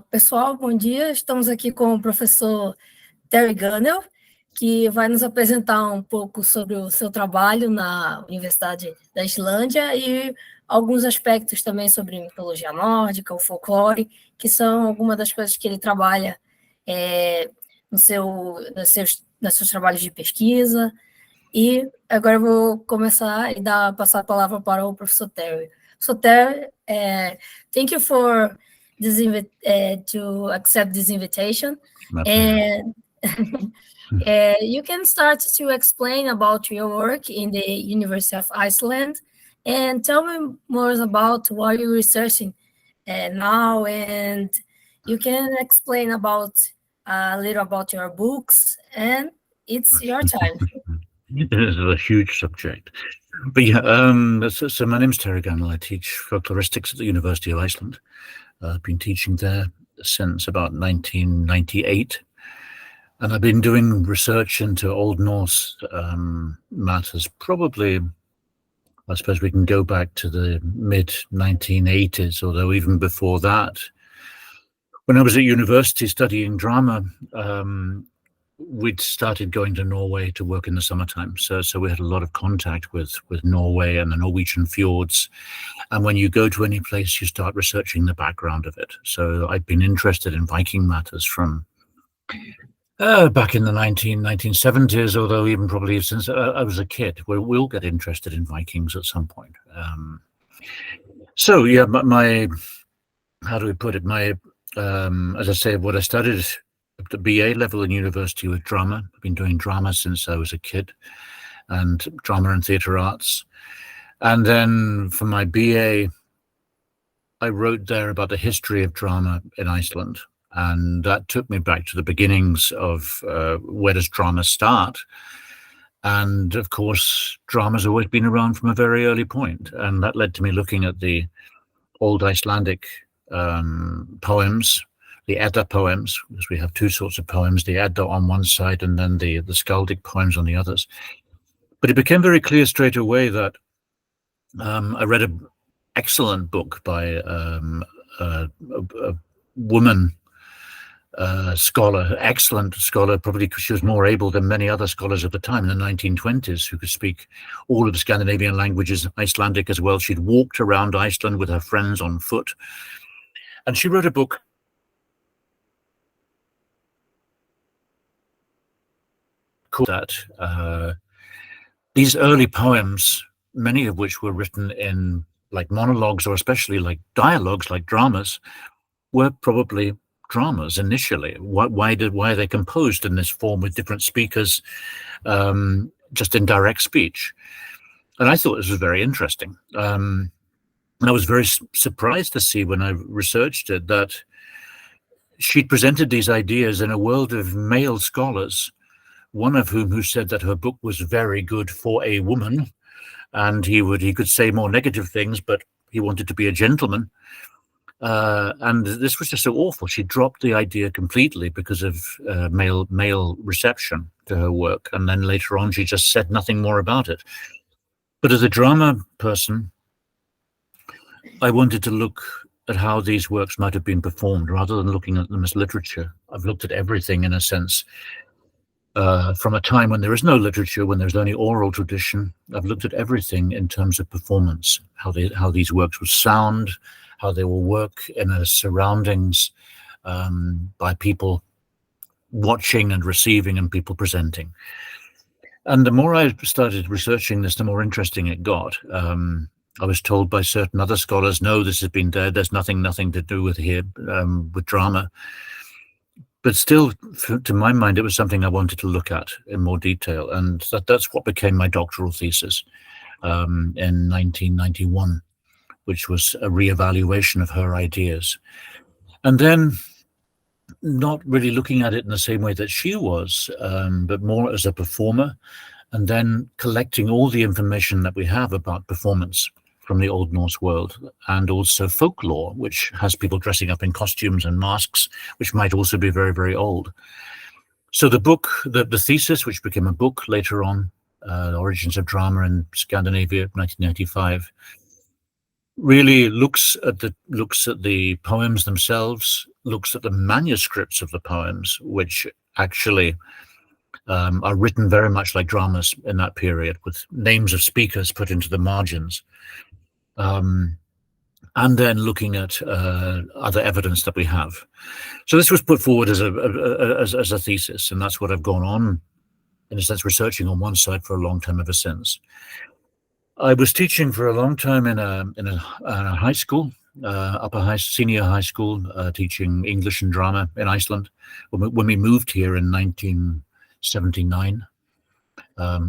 Pessoal, bom dia. Estamos aqui com o professor Terry Gunnell, que vai nos apresentar um pouco sobre o seu trabalho na Universidade da Islândia e alguns aspectos também sobre mitologia nórdica, o folclore, que são algumas das coisas que ele trabalha nos seus trabalhos de pesquisa. E agora eu vou começar e passar a palavra para o professor Terry. Professor Terry, thank you for to accept this invitation. And you can start to explain about your work in the University of Iceland and tell me more about what you're researching now, and you can explain a little about your books, and it's your time. It is a huge subject. But yeah, so my name's Terry Gunnell. I teach folkloristics at the University of Iceland. I've been teaching there since about 1998. And I've been doing research into Old Norse matters. Probably, I suppose we can go back to the mid-1980s, although even before that. When I was at university studying drama, we'd started going to Norway to work in the summertime. So we had a lot of contact with Norway and the Norwegian fjords. And when you go to any place, you start researching the background of it. So I'd been interested in Viking matters from back in the 1970s, although even probably since I was a kid. We'll get interested in Vikings at some point. So yeah, my how do we put it? As I say, what I studied at the BA level in university with drama. I've been doing drama since I was a kid, and drama and theatre arts. And then for my BA, I wrote there about the history of drama in Iceland. And that took me back to the beginnings of where does drama start? And of course, drama's always been around from a very early point. And that led to me looking at the old Icelandic poems, the Edda poems, because we have two sorts of poems, the Edda on one side and then the skaldic poems on the others. But it became very clear straight away that I read an excellent book by a woman scholar, excellent scholar, probably because she was more able than many other scholars of the time in the 1920s who could speak all of the Scandinavian languages, Icelandic as well. She'd walked around Iceland with her friends on foot. And she wrote a book that these early poems, many of which were written in like monologues or especially like dialogues, like dramas, were probably dramas initially. Why are they composed in this form with different speakers, just in direct speech? And I thought this was very interesting. And I was very surprised to see when I researched it that she'd presented these ideas in a world of male scholars, one of who said that her book was very good for a woman, and he could say more negative things, but he wanted to be a gentleman. And this was just so awful. She dropped the idea completely because of male reception to her work. And then later on, she just said nothing more about it. But as a drama person, I wanted to look at how these works might have been performed rather than looking at them as literature. I've looked at everything in a sense. From a time when there is no literature, when there's only oral tradition, I've looked at everything in terms of performance, how these works would sound, how they will work in their surroundings, by people watching and receiving and people presenting. And the more I started researching this, the more interesting it got. I was told by certain other scholars, no, this has been dead. There's nothing to do with here, with drama. But still, to my mind, it was something I wanted to look at in more detail. And that's what became my doctoral thesis in 1991, which was a reevaluation of her ideas. And then not really looking at it in the same way that she was, but more as a performer, and then collecting all the information that we have about performance from the Old Norse world, and also folklore, which has people dressing up in costumes and masks, which might also be very, very old. So the book, the thesis, which became a book later on, Origins of Drama in Scandinavia, 1995, really looks at the poems themselves, looks at the manuscripts of the poems, which actually are written very much like dramas in that period, with names of speakers put into the margins. And then looking at other evidence that we have. So this was put forward as a thesis, and that's what I've gone on, in a sense, researching on one side for a long time ever since. I was teaching for a long time in a high school, senior high school, teaching English and drama in Iceland when we moved here in 1979.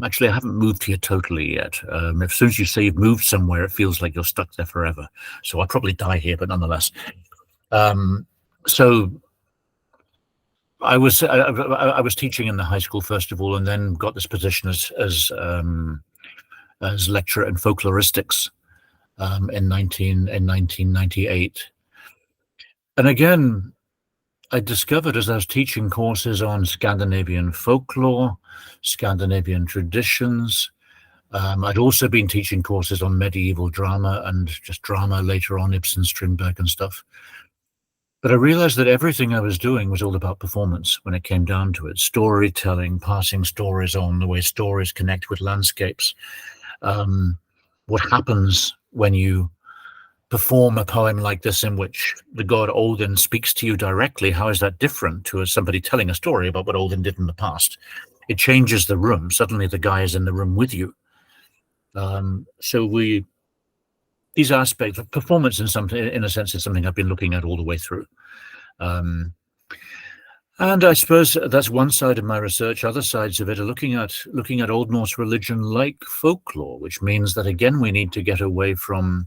Actually, I haven't moved here totally yet. As soon as you say you've moved somewhere, it feels like you're stuck there forever. So I'll probably die here, but nonetheless. So I was teaching in the high school first of all, and then got this position as lecturer in folkloristics in 1998. And again, I discovered as I was teaching courses on Scandinavian folklore, Scandinavian traditions. I'd also been teaching courses on medieval drama and just drama later on, Ibsen, Strindberg and stuff. But I realized that everything I was doing was all about performance when it came down to it. Storytelling, passing stories on, the way stories connect with landscapes. What happens when you perform a poem like this in which the god Odin speaks to you directly? How is that different to somebody telling a story about what Odin did in the past? It changes the room. Suddenly the guy is in the room with you. So these aspects of performance in a sense is something I've been looking at all the way through. And I suppose that's one side of my research. Other sides of it are looking at Old Norse religion like folklore, which means that again we need to get away from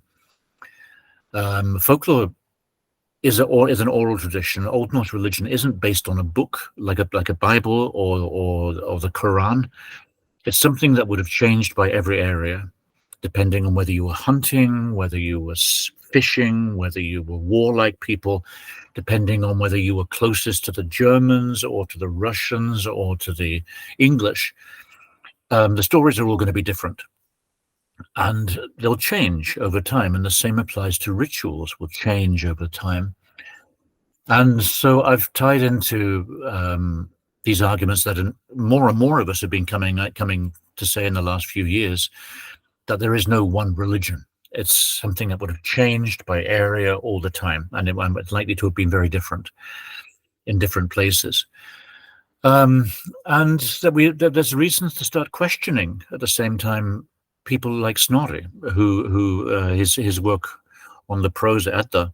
folklore is an oral tradition. Old Norse religion isn't based on a book like a Bible or the Quran. It's something that would have changed by every area, depending on whether you were hunting, whether you were fishing, whether you were warlike people, depending on whether you were closest to the Germans or to the Russians or to the English. The stories are all going to be different. And they'll change over time, and the same applies to rituals, will change over time. And so I've tied into these arguments that more and more of us have been coming to say in the last few years, that there is no one religion. It's something that would have changed by area all the time, and it's likely to have been very different in different places. And that there's reasons to start questioning at the same time people like Snorri, who his work on the prose Edda.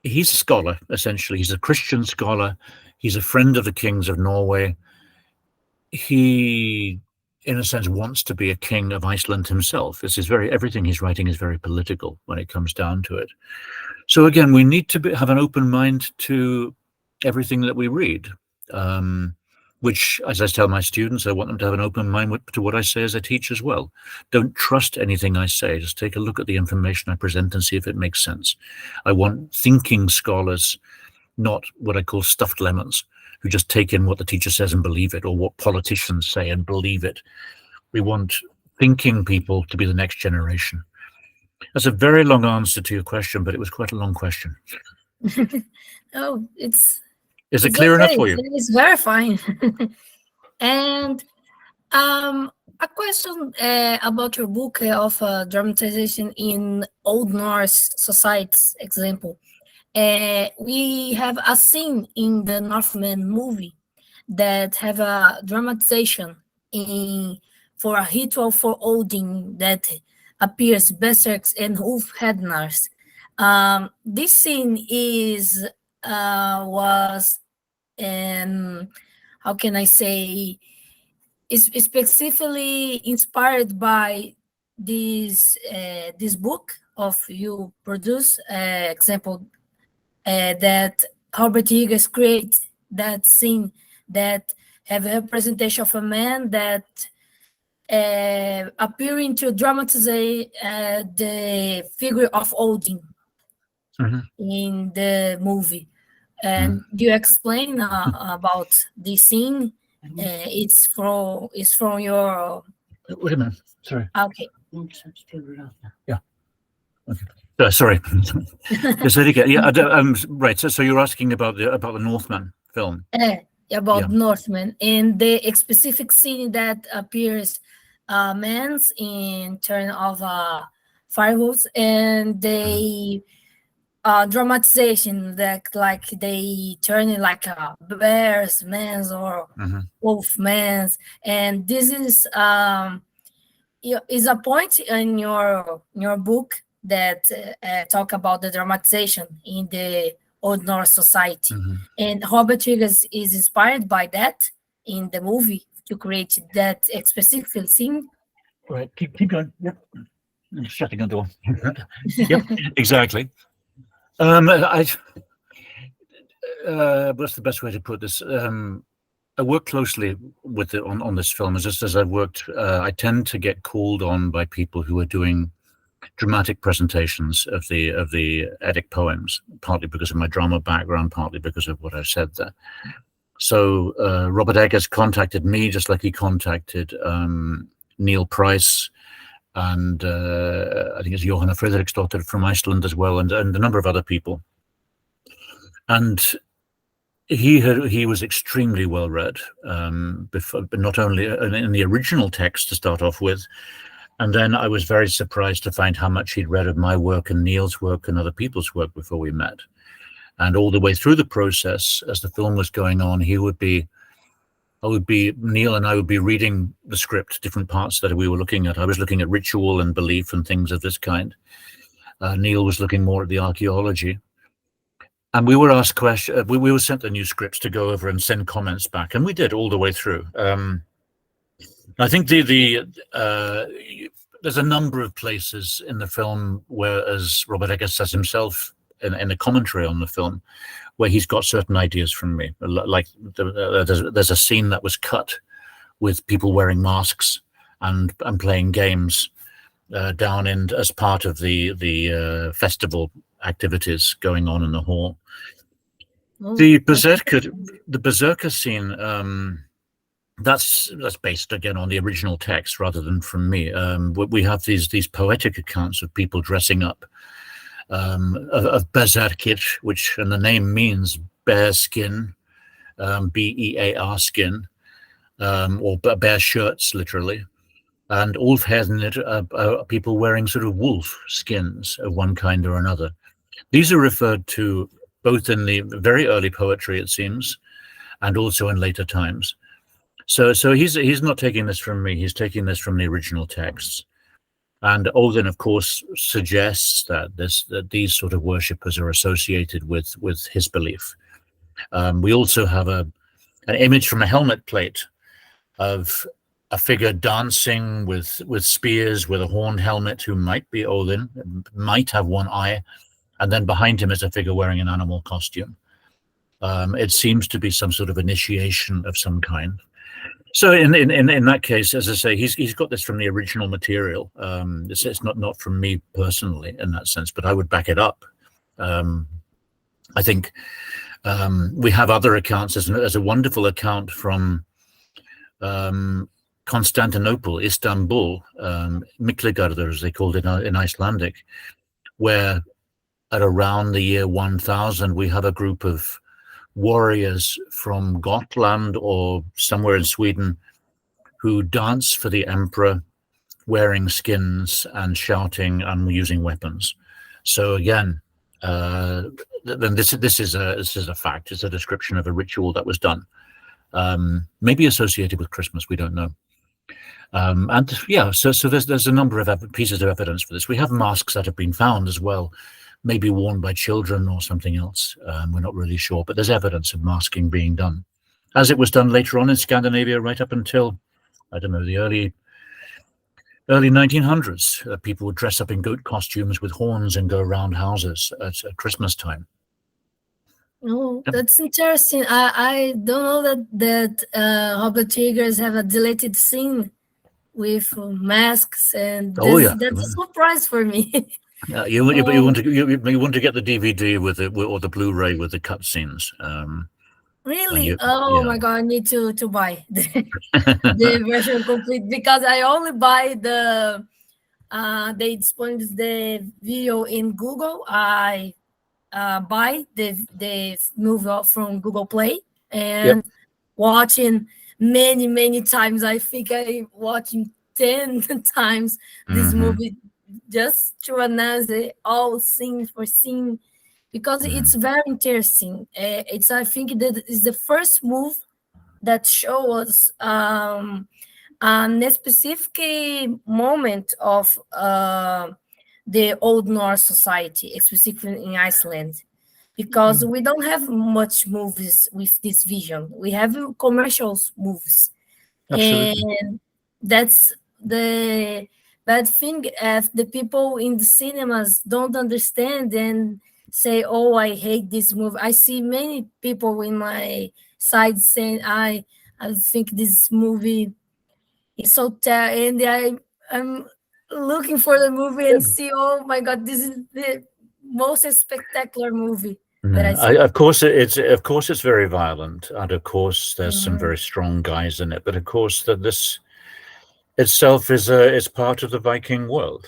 He's a scholar, essentially. He's a Christian scholar. He's a friend of the kings of Norway. He, in a sense, wants to be a king of Iceland himself. Everything he's writing is very political when it comes down to it. So again, we need to have an open mind to everything that we read. Which, as I tell my students, I want them to have an open mind to what I say as I teach as well. Don't trust anything I say. Just take a look at the information I present and see if it makes sense. I want thinking scholars, not what I call stuffed lemons, who just take in what the teacher says and believe it, or what politicians say and believe it. We want thinking people to be the next generation. That's a very long answer to your question, but it was quite a long question. Oh, Is it clear enough for you? It's very fine. And a question about your book of dramatization in Old Norse societies example. We have a scene in the Northman movie that have a dramatization for a ritual for Odin that appears berserks and Ulf Hednars. This scene was how can I say, is specifically inspired by this book of you produce example that Albert Higgins create that scene that have a representation of a man that appearing to dramatize the figure of Odin in the movie. And do you explain about this scene? It's from your. Wait a minute. Sorry. Okay. Yeah. Okay. Sorry. Yeah, right. So you're asking about the Northman film. About Northman and the specific scene that appears men's in turn of firewoods and they dramatization that like they turn it like a bears man's or wolf man's, and this is a point in your book that talk about the dramatization in the Old Norse society, and Robert Eggers is inspired by that in the movie to create that specific scene. Right, keep going. Yep, I'm shutting the door. Yep, exactly. What's the best way to put this? I work closely with it on this film. Just as I've worked, I tend to get called on by people who are doing dramatic presentations of the Eddic poems, partly because of my drama background, partly because of what I've said there. So Robert Eggers contacted me, just like he contacted Neil Price, and I think it's Johanna Fredriksdottir from Iceland as well, and a number of other people. And he was extremely well read, but not only in the original text to start off with, and then I was very surprised to find how much he'd read of my work and Neil's work and other people's work before we met. And all the way through the process, as the film was going on, Neil and I would be reading the script, different parts that we were looking at. I was looking at ritual and belief and things of this kind. Neil was looking more at the archaeology. And we were asked questions. We were sent the new scripts to go over and send comments back, and we did all the way through. I think there's a number of places in the film where, as Robert Eggers says himself in the commentary on the film, where he's got certain ideas from me. Like there's a scene that was cut with people wearing masks and playing games down in as part of the festival activities going on in the hall. The berserker scene, that's based again on the original text rather than from me. We have these poetic accounts of people dressing up of berserkir, which and the name means bear skin, BEAR skin, or bear shirts literally. And Ulfhernir are people wearing sort of wolf skins of one kind or another. These are referred to both in the very early poetry, it seems, and also in later times. So he's not taking this from me. He's taking this from the original texts. And Odin, of course, suggests that these sort of worshippers are associated with his belief. We also have an image from a helmet plate of a figure dancing with spears with a horned helmet who might be Odin, might have one eye, and then behind him is a figure wearing an animal costume. It seems to be some sort of initiation of some kind. So in that case, as I say, he's got this from the original material. It's not from me personally in that sense, but I would back it up. I think we have other accounts. There's a wonderful account from Constantinople, Istanbul, Mikligarður, as they called it in Icelandic, where at around the year 1000, we have a group of warriors from Gotland or somewhere in Sweden who dance for the emperor, wearing skins and shouting and using weapons. So again, then this is a fact. It's a description of a ritual that was done, maybe associated with Christmas. We don't know. And yeah, so there's a number of pieces of evidence for this. We have masks that have been found as well, maybe worn by children or something else. We're not really sure, but there's evidence of masking being done, as it was done later on in Scandinavia, right up until, I don't know, the early 1900s. People would dress up in goat costumes with horns and go around houses at Christmas time. Oh, that's interesting. I don't know that Robert Eggers have a deleted scene with masks, and that's a surprise for me. You want to get the DVD or the Blu-ray with the cutscenes. Really? My God! I need to buy the version complete, because I only buy the they displayed the video in Google. I buy the movie from Google Play and watching many times. I think I watching 10 times this movie just to analyze it all scene for scene because it's very interesting. It's I think that is the first move that shows us a specific moment of the Old Norse society, specifically in Iceland, because we don't have much movies with this vision. We have commercials movies, Absolutely. and that's the bad thing. If the people in the cinemas don't understand and say, "Oh, I hate this movie," I see many people in my side saying, I think this movie is so terrible," and I'm looking for the movie and see, oh my god, this is the most spectacular movie that I see. Of course, it's very violent, and of course, there's some very strong guys in it. But of course, that this itself is part of the Viking world.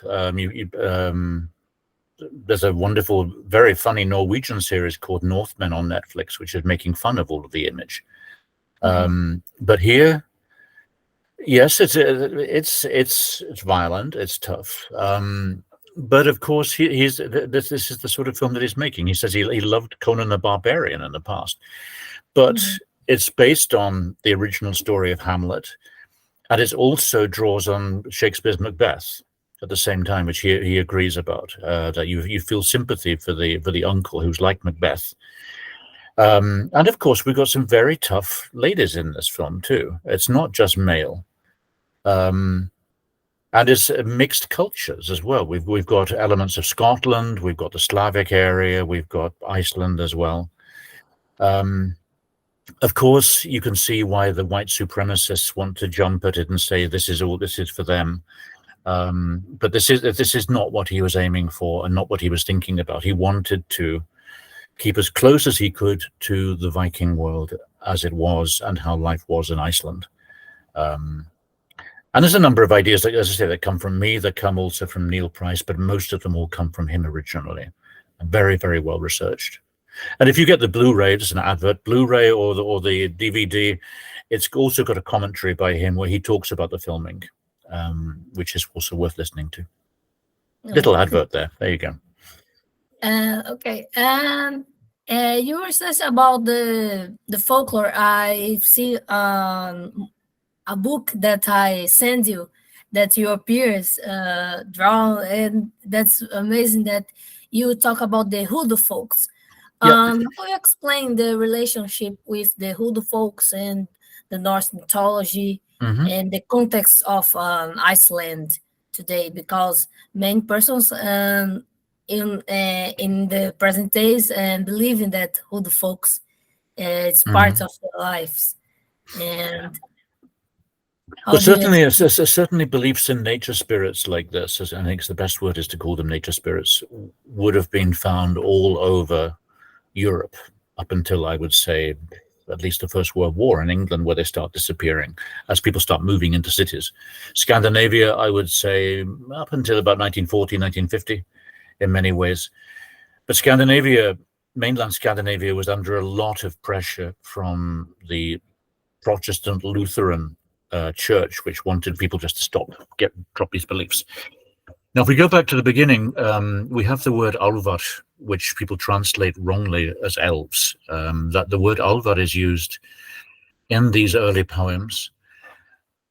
There's a wonderful, very funny Norwegian series called Northmen on Netflix, which is making fun of all of the image. But here, yes, it's violent, it's tough. But of course, this is the sort of film that he's making. He says he loved Conan the Barbarian in the past, but it's based on the original story of Hamlet, and it also draws on Shakespeare's Macbeth at the same time, which he agrees about. That you feel sympathy for the uncle who's like Macbeth. And of course, we've got some very tough ladies in this film too. It's not just male. And it's mixed cultures as well. We've got elements of Scotland, we've got the Slavic area, we've got Iceland as well. Of course, you can see why the white supremacists want to jump at it and say this is for them. But this is not what he was aiming for and not what he was thinking about. He wanted to keep as close as he could to the Viking world as it was and how life was in Iceland. And there's a number of ideas, as I say, that come from me, that come also from Neil Price, but most of them all come from him originally. And very, very well researched. And if you get the Blu-ray, just an advert, Blu-ray or the DVD, it's also got a commentary by him where he talks about the filming, which is also worth listening to. Little advert there. There you go. Okay. You were saying about the folklore. I see a book that I send you that your peers draw, and that's amazing that you talk about the Hoodoo folks. How do you explain the relationship with the Hoodoo folks and the Norse mythology and the context of Iceland today? Because many persons in the present days and believe in that Hoodoo folks, it's part of their lives. And but certainly beliefs in nature spirits like this, as I think the best word is to call them nature spirits, would have been found all over Europe up until, I would say, at least the First World War in England, where they start disappearing as people start moving into cities. Scandinavia, I would say, up until about 1940, 1950, in many ways. But Scandinavia, mainland Scandinavia, was under a lot of pressure from the Protestant Lutheran church, which wanted people just to drop these beliefs. Now, if we go back to the beginning, we have the word Alvar, which people translate wrongly as elves. That the word Alvar is used in these early poems,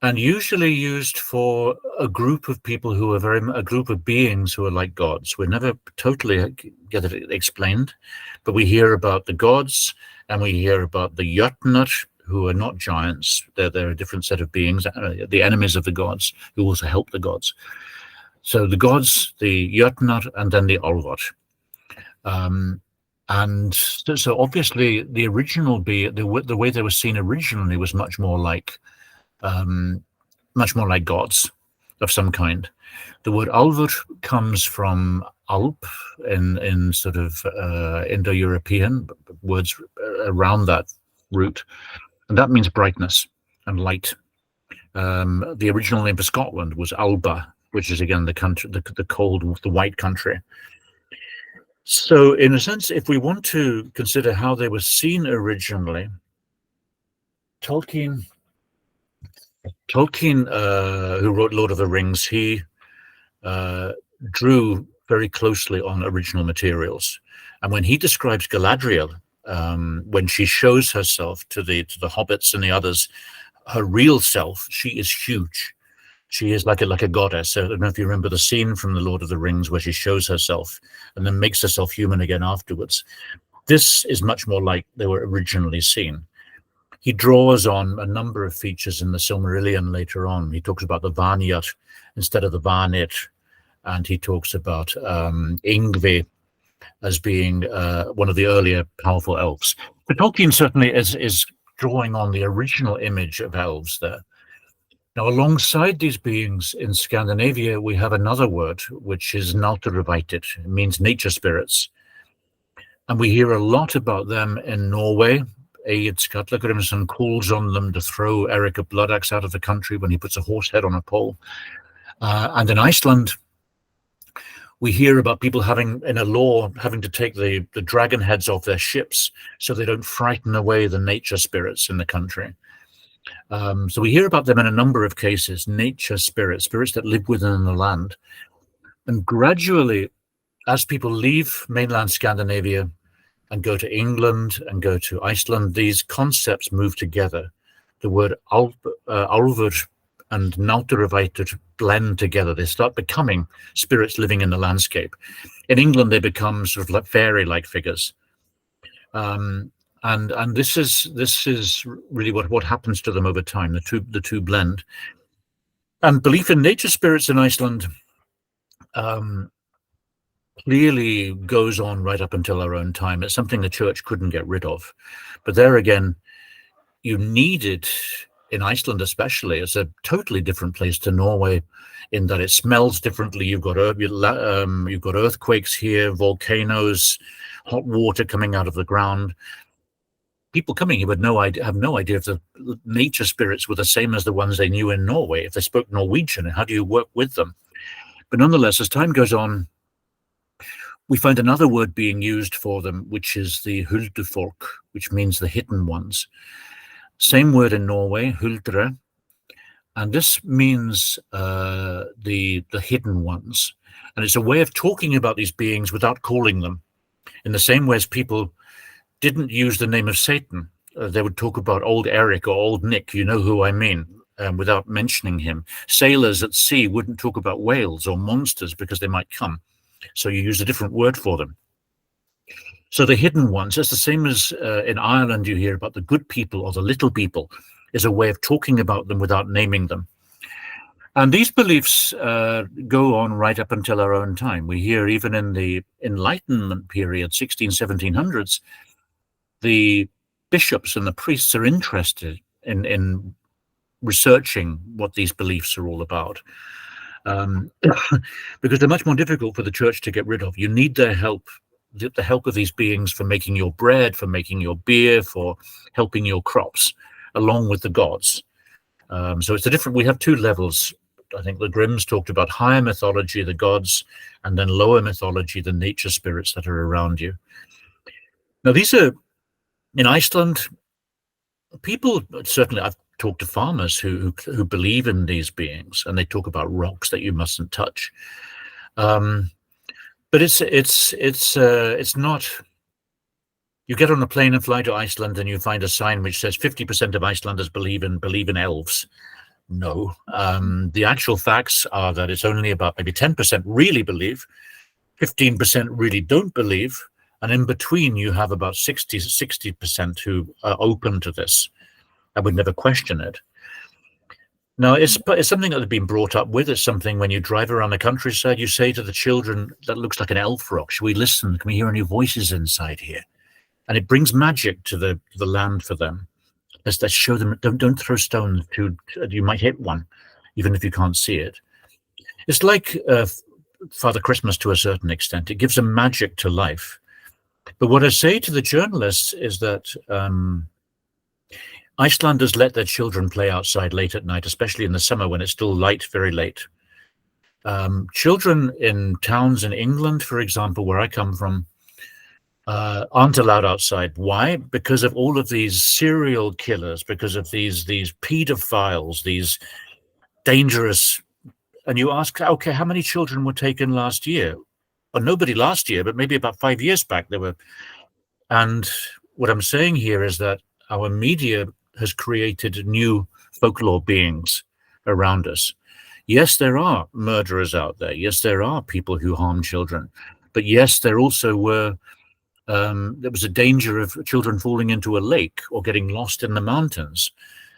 and usually used for a group of people who are a group of beings who are like gods. We never totally get it explained, but we hear about the gods, and we hear about the Jötnar, who are not giants. They're a different set of beings, the enemies of the gods, who also help the gods. So the gods, the Jötnar, and then the Alvar. And so obviously the original the way they were seen originally was much more like gods of some kind. The word Alvar comes from Alp in sort of Indo-European words around that root. And that means brightness and light. The original name for Scotland was Alba, which is again the country, the cold, the white country. So in a sense, if we want to consider how they were seen originally, Tolkien, who wrote Lord of the Rings, he drew very closely on original materials. And when he describes Galadriel, when she shows herself to the hobbits and the others, her real self, she is huge. She is like a goddess. I don't know if you remember the scene from The Lord of the Rings where she shows herself and then makes herself human again afterwards. This is much more like they were originally seen. He draws on a number of features in the Silmarillion later on. He talks about the Vanyat instead of the Vanit, and he talks about Yngvi as being one of the earlier powerful elves. But Tolkien certainly is drawing on the original image of elves there. Now, alongside these beings in Scandinavia, we have another word, which is Nalterveitet. It means nature spirits. And we hear a lot about them in Norway. Egil Skallagrimsson calls on them to throw Eric of Bloodaxe out of the country when he puts a horse head on a pole. And in Iceland, we hear about people having to take the dragon heads off their ships so they don't frighten away the nature spirits in the country. So we hear about them in a number of cases, nature spirits that live within the land. And gradually, as people leave mainland Scandinavia and go to England and go to Iceland, these concepts move together. The word Álfur and Nalterveitet blend together. They start becoming spirits living in the landscape. In England, they become sort of like fairy-like figures. And this is really what happens to them over time. The two blend. And belief in nature spirits in Iceland clearly goes on right up until our own time. It's something the church couldn't get rid of. But there again, you needed, in Iceland especially, it's a totally different place to Norway in that it smells differently. You've got earthquakes here, volcanoes, hot water coming out of the ground. People coming here would have no idea if the nature spirits were the same as the ones they knew in Norway, if they spoke Norwegian, and how do you work with them? But nonetheless, as time goes on, we find another word being used for them, which is the Huldufolk, which means the hidden ones. Same word in Norway, Huldre, and this means the hidden ones. And it's a way of talking about these beings without calling them. In the same way as people didn't use the name of Satan. They would talk about old Eric or old Nick, you know who I mean, without mentioning him. Sailors at sea wouldn't talk about whales or monsters because they might come. So you use a different word for them. So the hidden ones, it's the same as in Ireland you hear about the good people or the little people, is a way of talking about them without naming them. And these beliefs go on right up until our own time. We hear even in the Enlightenment period, 1700s, the bishops and the priests are interested in researching what these beliefs are all about, because they're much more difficult for the church to get rid of. You need their help, the help of these beings for making your bread, for making your beer, for helping your crops, along with the gods. So it's we have two levels. I think the Grimms talked about higher mythology, the gods, and then lower mythology, the nature spirits that are around you. Now, these are, in Iceland, people, certainly I've talked to farmers who believe in these beings, and they talk about rocks that you mustn't touch. But it's not, you get on a plane and fly to Iceland and you find a sign which says 50% of Icelanders believe in elves. No, the actual facts are that it's only about maybe 10% really believe, 15% really don't believe, and in between you have about 60% who are open to this. I would never question it. Now, it's something that has been brought up with. It's something when you drive around the countryside, you say to the children, that looks like an elf rock. Should we listen? Can we hear any voices inside here? And it brings magic to the land for them. Let's show them, don't throw stones, you might hit one, even if you can't see it. It's like Father Christmas to a certain extent. It gives a magic to life. But what I say to the journalists is that Icelanders let their children play outside late at night, especially in the summer when it's still light, very late. Children in towns in England, for example, where I come from, aren't allowed outside. Why? Because of all of these serial killers, because of these pedophiles, these dangerous. And you ask, okay, how many children were taken last year? Well, nobody last year, but maybe about 5 years back there were. And what I'm saying here is that our media has created new folklore beings around us. Yes, there are murderers out there. Yes, there are people who harm children. But yes, there also were, there was a danger of children falling into a lake or getting lost in the mountains.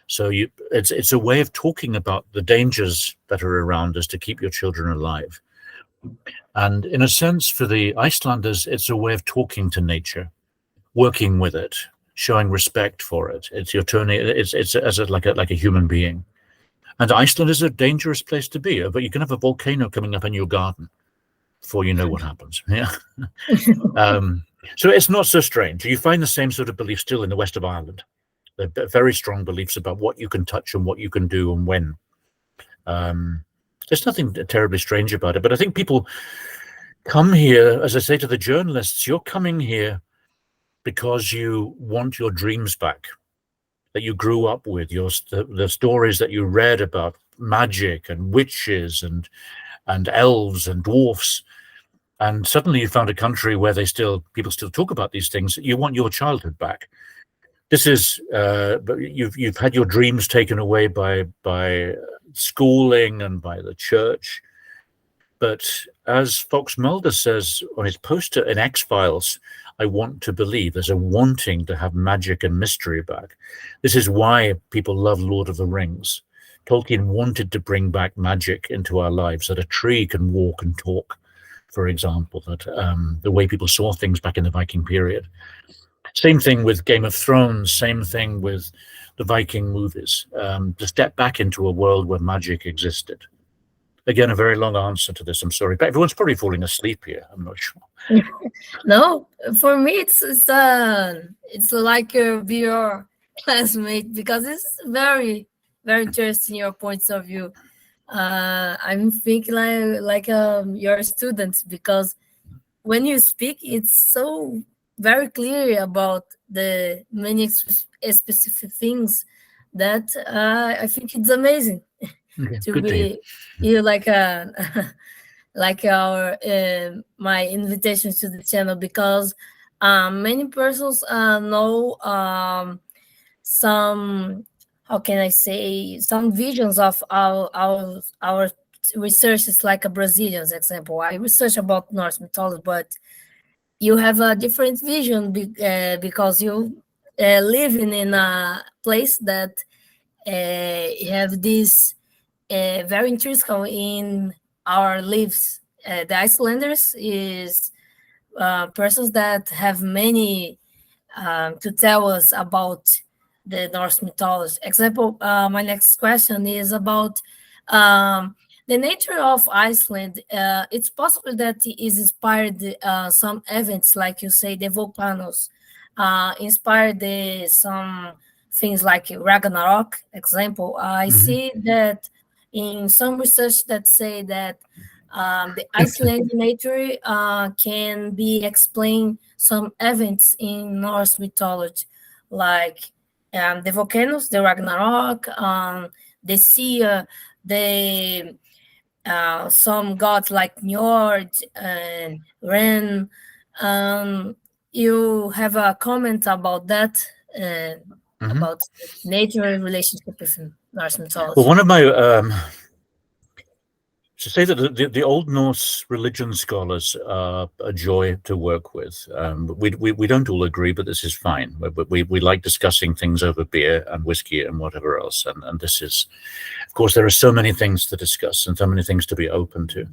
So it's a way of talking about the dangers that are around us to keep your children alive. And in a sense, for the Icelanders, it's a way of talking to nature, working with it, showing respect for it. It's your turn. It's as like a human being. And Iceland is a dangerous place to be, but you can have a volcano coming up in your garden before you know what happens. Yeah. So it's not so strange. You find the same sort of belief still in the west of Ireland. They're very strong beliefs about what you can touch and what you can do and when. There's nothing terribly strange about it, but I think people come here, as I say to the journalists, you're coming here because you want your dreams back that you grew up with, the stories that you read about magic and witches and elves and dwarfs, and suddenly you found a country where people still talk about these things. You want your childhood back. This is you've had your dreams taken away by schooling and by the church. But as Fox Mulder says on his poster in X-Files, I want to believe. There's a wanting to have magic and mystery back. This is why people love Lord of the Rings. Tolkien wanted to bring back magic into our lives, that a tree can walk and talk, for example, that the way people saw things back in the Viking period. Same thing with Game of Thrones, same thing with the Viking movies, to step back into a world where magic existed. Again, a very long answer to this. I'm sorry, but everyone's probably falling asleep here. I'm not sure. No, for me, it's like be your classmate, because it's very, very interesting, your points of view. I'm thinking like your students, because when you speak, it's so very clear about the many specific things that I think it's amazing. Okay, to good be you like like our my invitation to the channel, because many persons know some, how can I say, some visions of our researches, like a Brazilian's example. I research about Norse mythology, but you have a different vision because you living in a place that have this very intrinsic in our lives. The Icelanders is persons that have many to tell us about the Norse mythology. Example, my next question is about the nature of Iceland. It's possible that it is inspired some events, like you say, the volcanoes, inspired some things like Ragnarok. Example, I see that in some research that say that the Icelandic nature can be explained some events in Norse mythology, like the volcanoes, the Ragnarok, the sea, the some gods like Njord and Ren. You have a comment about that, about nature relationship with Norse mythology? Well, one of my to say that the Old Norse religion scholars are a joy to work with. We don't all agree, but this is fine. We like discussing things over beer and whiskey and whatever else. And this is, of course, there are so many things to discuss and so many things to be open to.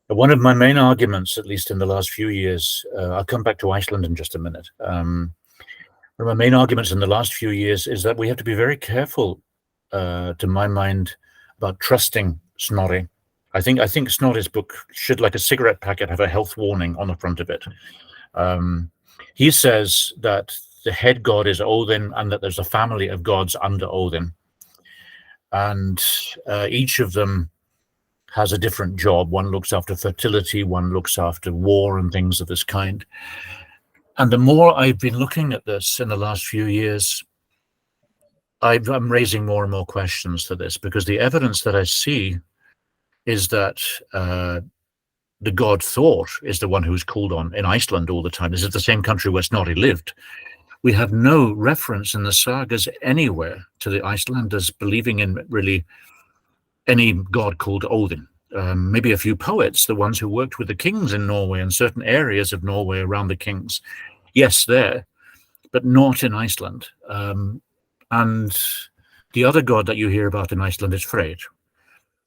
But one of my main arguments, at least in the last few years, I'll come back to Iceland in just a minute. One of my main arguments in the last few years is that we have to be very careful, to my mind, about trusting Snorri. I think Snorri's book should, like a cigarette packet, have a health warning on the front of it. He says that the head god is Odin and that there's a family of gods under Odin. And each of them has a different job. One looks after fertility, one looks after war and things of this kind. And the more I've been looking at this in the last few years, I'm raising more and more questions to this, because the evidence that I see is that the god Thor is the one who's called on in Iceland all the time. This is the same country where Snorri lived. We have no reference in the sagas anywhere to the Icelanders believing in really any god called Odin. Maybe a few poets, the ones who worked with the kings in Norway and certain areas of Norway around the kings. Yes, there, but not in Iceland. And the other god that you hear about in Iceland is Freyr,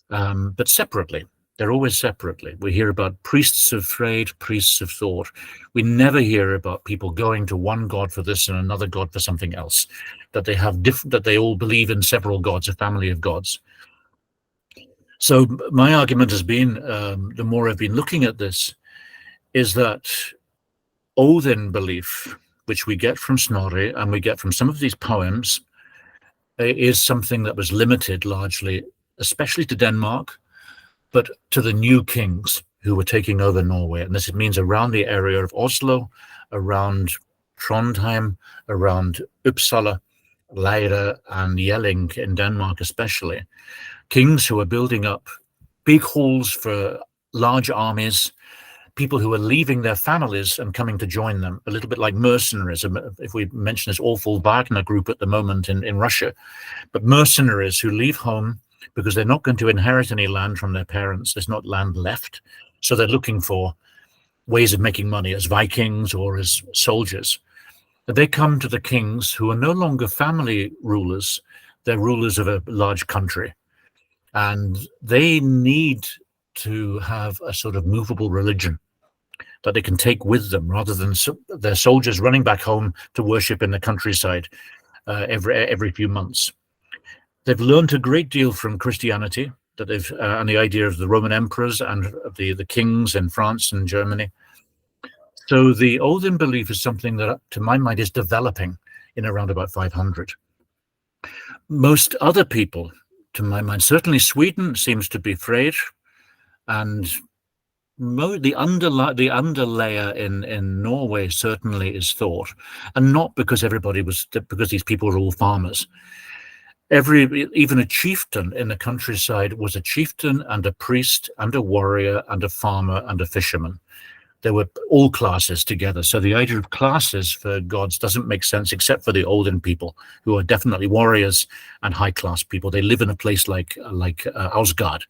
but separately. They're always separately. We hear about priests of Freyr, priests of Thor. We never hear about people going to one god for this and another god for something else. That they have different. That they all believe in several gods, a family of gods. So my argument has been, the more I've been looking at this, is that Odin belief, which we get from Snorri and we get from some of these poems, is something that was limited largely, especially to Denmark, but to the new kings who were taking over Norway. And this means around the area of Oslo, around Trondheim, around Uppsala, Lejre, and Jelling in Denmark especially. Kings who are building up big halls for large armies, people who are leaving their families and coming to join them, a little bit like mercenaries. If we mention this awful Wagner group at the moment in Russia, but mercenaries who leave home because they're not going to inherit any land from their parents. There's not land left. So they're looking for ways of making money as Vikings or as soldiers. But they come to the kings who are no longer family rulers. They're rulers of a large country. And they need to have a sort of movable religion that they can take with them, rather than their soldiers running back home to worship in the countryside every few months. They've learned a great deal from Christianity, that they've and the idea of the Roman emperors and the kings in France and Germany. So the Odin belief is something that, to my mind, is developing in around about 500. Most other people, to my mind, certainly Sweden seems to be Freyr, and the underlayer in Norway certainly is Thor, and not because because these people are all farmers. Even a chieftain in the countryside was a chieftain and a priest and a warrior and a farmer and a fisherman. There were all classes together. So the idea of classes for gods doesn't make sense, except for the Odin people, who are definitely warriors and high-class people. They live in a place like Asgard.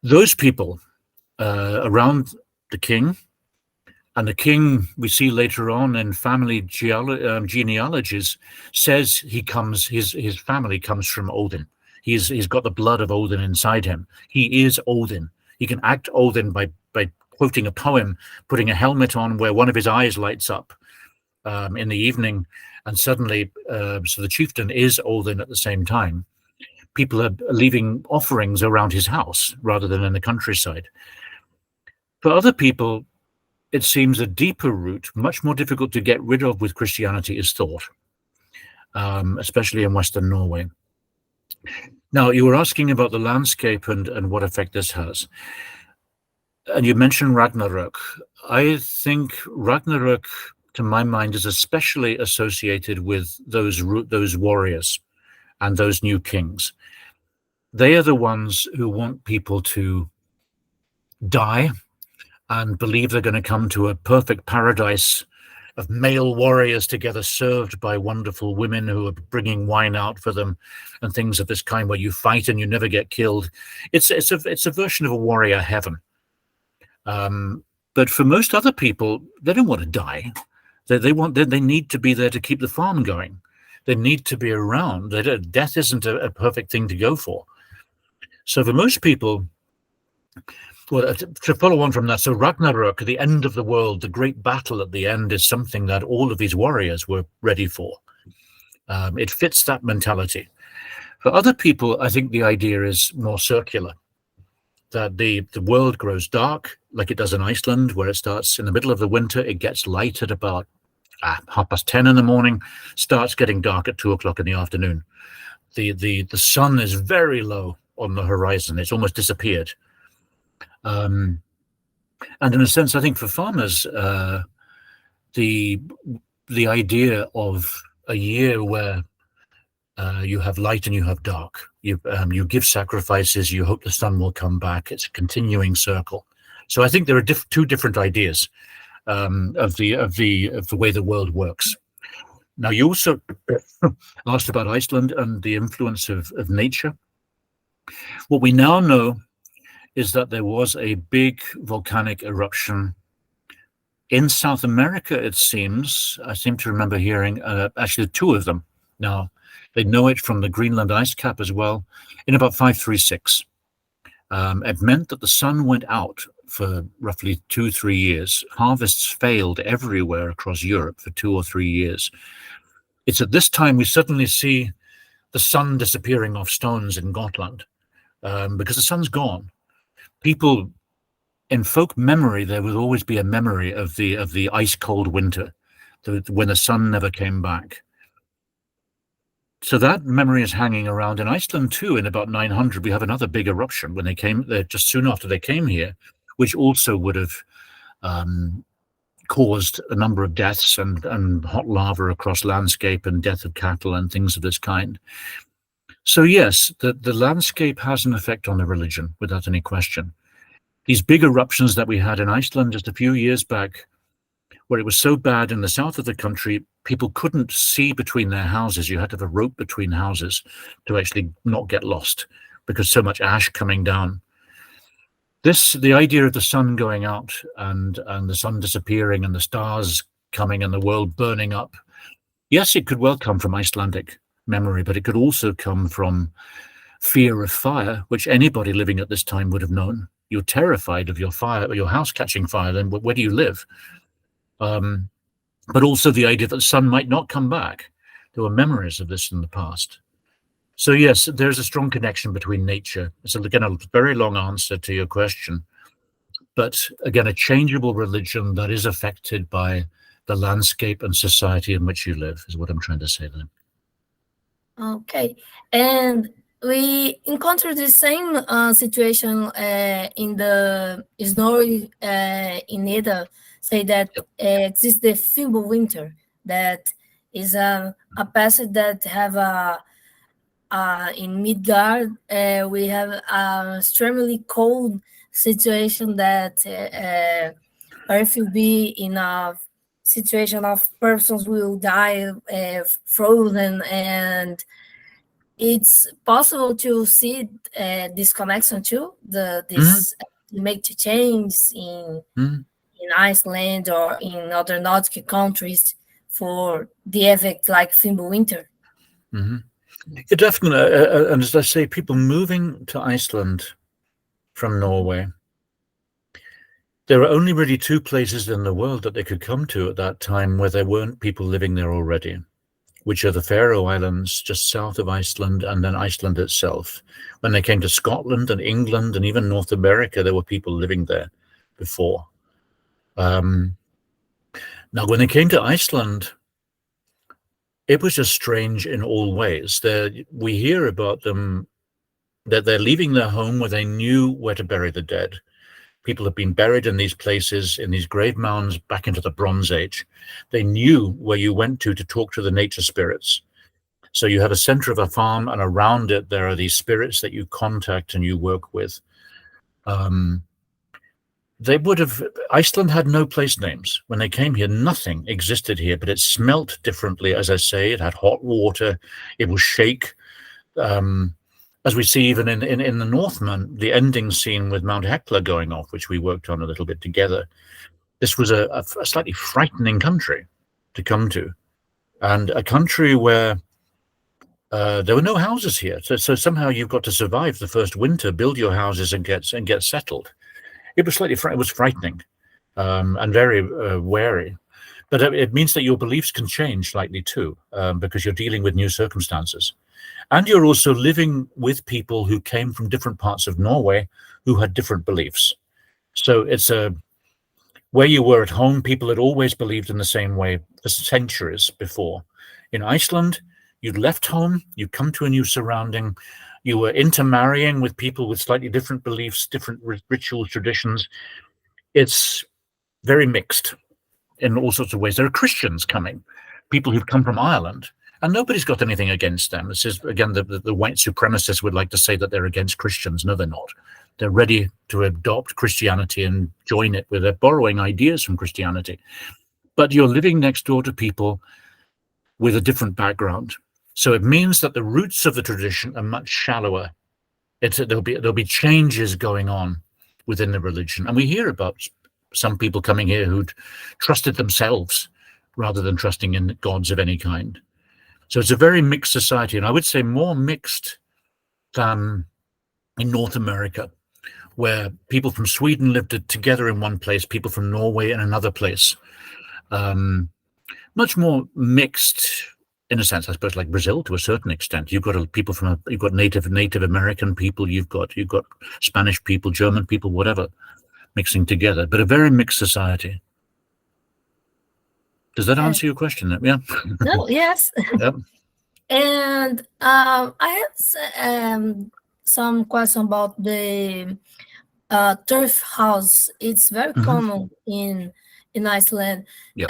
Those people around the king, and the king we see later on in family genealogies says his family comes from Odin. He's got the blood of Odin inside him. He is Odin. He can act Odin by quoting a poem, putting a helmet on where one of his eyes lights up in the evening, and suddenly, so the chieftain is Odin at the same time. People are leaving offerings around his house rather than in the countryside. For other people, it seems a deeper root, much more difficult to get rid of with Christianity, is Thor, especially in Western Norway. Now, you were asking about the landscape and what effect this has. And you mentioned Ragnarok. I think Ragnarok, to my mind, is especially associated with those warriors and those new kings. They are the ones who want people to die and believe they're going to come to a perfect paradise of male warriors together, served by wonderful women who are bringing wine out for them, and things of this kind, where you fight and you never get killed. It's a version of a warrior heaven. But for most other people, they don't want to die. They need to be there to keep the farm going. They need to be around. Death isn't a perfect thing to go for. So for most people, well, to follow on from that, so Ragnarok, the end of the world, the great battle at the end, is something that all of these warriors were ready for. It fits that mentality. For other people, I think the idea is more circular, that the world grows dark, like it does in Iceland, where it starts in the middle of the winter, it gets light at about 10:30 in the morning, starts getting dark at 2 o'clock in the afternoon. The sun is very low on the horizon. It's almost disappeared. And in a sense, I think for farmers, the idea of a year where you have light and you have dark, you give sacrifices, you hope the sun will come back. It's a continuing circle. So I think there are two different ideas of the way the world works. Now, you also asked about Iceland and the influence of nature. What we now know is that there was a big volcanic eruption in South America, it seems. I seem to remember hearing actually two of them. Now, they know it from the Greenland ice cap as well, in about 536. It meant that the sun went out for roughly 2-3 years. Harvests failed everywhere across Europe for 2 or 3 years. It's at this time we suddenly see the sun disappearing off stones in Gotland, because the sun's gone. People, in folk memory, there would always be a memory of the ice cold winter, when the sun never came back. So that memory is hanging around in Iceland too. In about 900, we have another big eruption when they came there, just soon after they came here, which also would have caused a number of deaths and hot lava across landscape and death of cattle and things of this kind. So yes, the landscape has an effect on the religion, without any question. These big eruptions that we had in Iceland just a few years back, where it was so bad in the south of the country, people couldn't see between their houses. You had to have a rope between houses to actually not get lost, because so much ash coming down. The idea of the sun going out and the sun disappearing and the stars coming and the world burning up, yes, it could well come from Icelandic memory, but it could also come from fear of fire, which anybody living at this time would have known. You're terrified of your house catching fire, then where do you live? But also the idea that the sun might not come back. There were memories of this in the past. So yes, there's a strong connection between nature. It's again a very long answer to your question, but again, a changeable religion that is affected by the landscape and society in which you live is what I'm trying to say there. Okay, and we encountered the same situation in the Snorri in Eda, say that exists the Fimble winter, that is a passage that have in Midgard, we have an extremely cold situation that if you be in a situation of persons will die frozen, and it's possible to see this connection too, this make the change in Iceland or in other Nordic countries for the effect like Fimble winter. Yeah, definitely, and as I say, people moving to Iceland from Norway, there are only really two places in the world that they could come to at that time where there weren't people living there already, which are the Faroe Islands just south of Iceland, and then Iceland itself. When they came to Scotland and England and even North America, there were people living there before. Now, when they came to Iceland, it was just strange in all ways. We hear about them, that they're leaving their home where they knew where to bury the dead. People have been buried in these places, in these grave mounds back into the Bronze Age. They knew where you went to talk to the nature spirits. So you have a center of a farm, and around it there are these spirits that you contact and you work with. Iceland had no place names. When they came here, nothing existed here, but it smelt differently, as I say. It had hot water, it will shake. As we see even in the Northman, the ending scene with Mount Hekla going off, which we worked on a little bit together. This was a slightly frightening country to come to, and a country where there were no houses here. So somehow you've got to survive the first winter, build your houses and get settled. It was frightening and very wary, but it means that your beliefs can change slightly too, because you're dealing with new circumstances, and you're also living with people who came from different parts of Norway who had different beliefs. So it's where you were at home, people had always believed in the same way for centuries before. In Iceland, you'd left home, you'd come to a new surrounding, You were intermarrying with people with slightly different beliefs, different rituals, traditions. It's very mixed in all sorts of ways. There are Christians coming, people who've come from Ireland, and nobody's got anything against them. This is, again, the white supremacists would like to say that they're against Christians. No, they're not. They're ready to adopt Christianity and join it, where they're borrowing ideas from Christianity. But you're living next door to people with a different background. So it means that the roots of the tradition are much shallower. There'll be changes going on within the religion. And we hear about some people coming here who'd trusted themselves rather than trusting in gods of any kind. So it's a very mixed society, and I would say more mixed than in North America, where people from Sweden lived together in one place, people from Norway in another place. Much more mixed in a sense, I suppose, like Brazil to a certain extent. You've got you've got Native American people, you've got Spanish people, German people, whatever, mixing together, but a very mixed society. Does that answer your question? Yeah. No, yes. Yep. And I have some question about the turf house. It's very common in Iceland. Yep.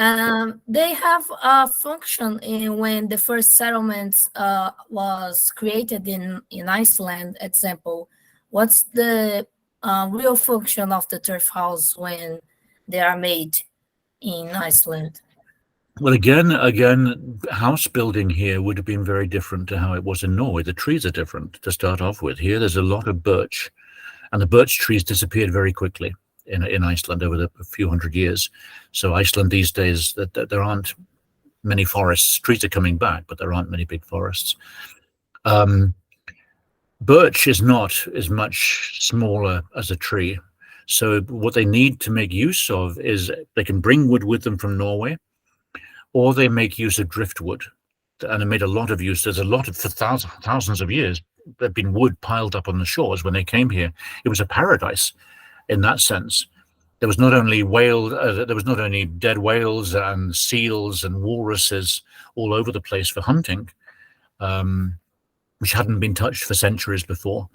They have a function when the first settlements was created in Iceland. Example, what's the real function of the turf house when they are made in Iceland? Well, again, house building here would have been very different to how it was in Norway. The trees are different to start off with. Here, there's a lot of birch, and the birch trees disappeared very quickly in Iceland over the few hundred years. So Iceland these days, there aren't many forests. Trees are coming back, but there aren't many big forests. Birch is not as much smaller as a tree. So what they need to make use of is they can bring wood with them from Norway, or they make use of driftwood, and they made a lot of use. There's a lot of, for thousands of years, there'd been wood piled up on the shores when they came here. It was a paradise in that sense. There was not only dead whales and seals and walruses all over the place for hunting, which hadn't been touched for centuries before,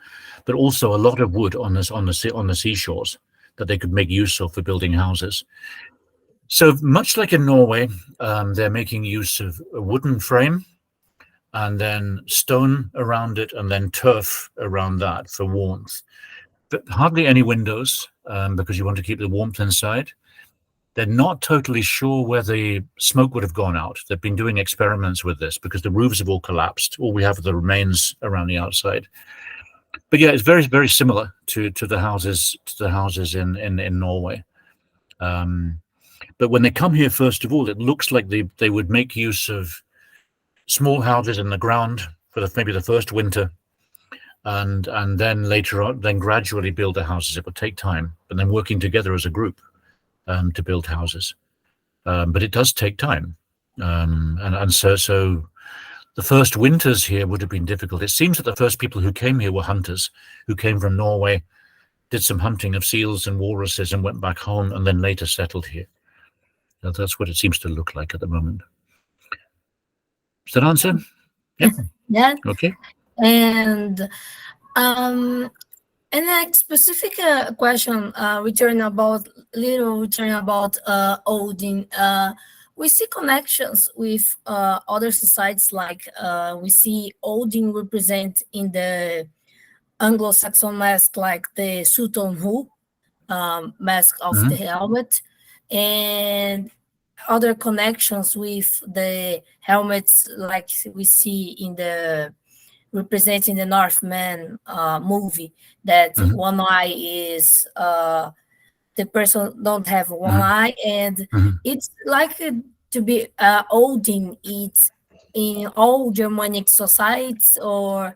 but also a lot of wood on the seashores that they could make use of for building houses. So much like in Norway, they're making use of a wooden frame and then stone around it and then turf around that for warmth. But hardly any windows because you want to keep the warmth inside. They're not totally sure where the smoke would have gone out. They've been doing experiments with this because the roofs have all collapsed. All we have are the remains around the outside. But yeah, it's very, very similar to the houses in Norway. But when they come here, first of all, it looks like they would make use of small houses in the ground for maybe the first winter, and then later on, then gradually build the houses. It would take time, but then working together as a group to build houses. But it does take time, and so the first winters here would have been difficult. It seems that the first people who came here were hunters who came from Norway, did some hunting of seals and walruses, and went back home, and then later settled here. That's what it seems to look like at the moment. Does that answer? Yeah. Yeah. Okay. And a specific question returning about Odin. We see connections with other societies, like we see Odin represent in the Anglo-Saxon mask, like the Sutton Hoo mask of the helmet, and other connections with the helmets, like we see in the representing the Northman movie, that one eye is the person don't have one eye, and it's like to be Odin. It's in all Germanic societies, or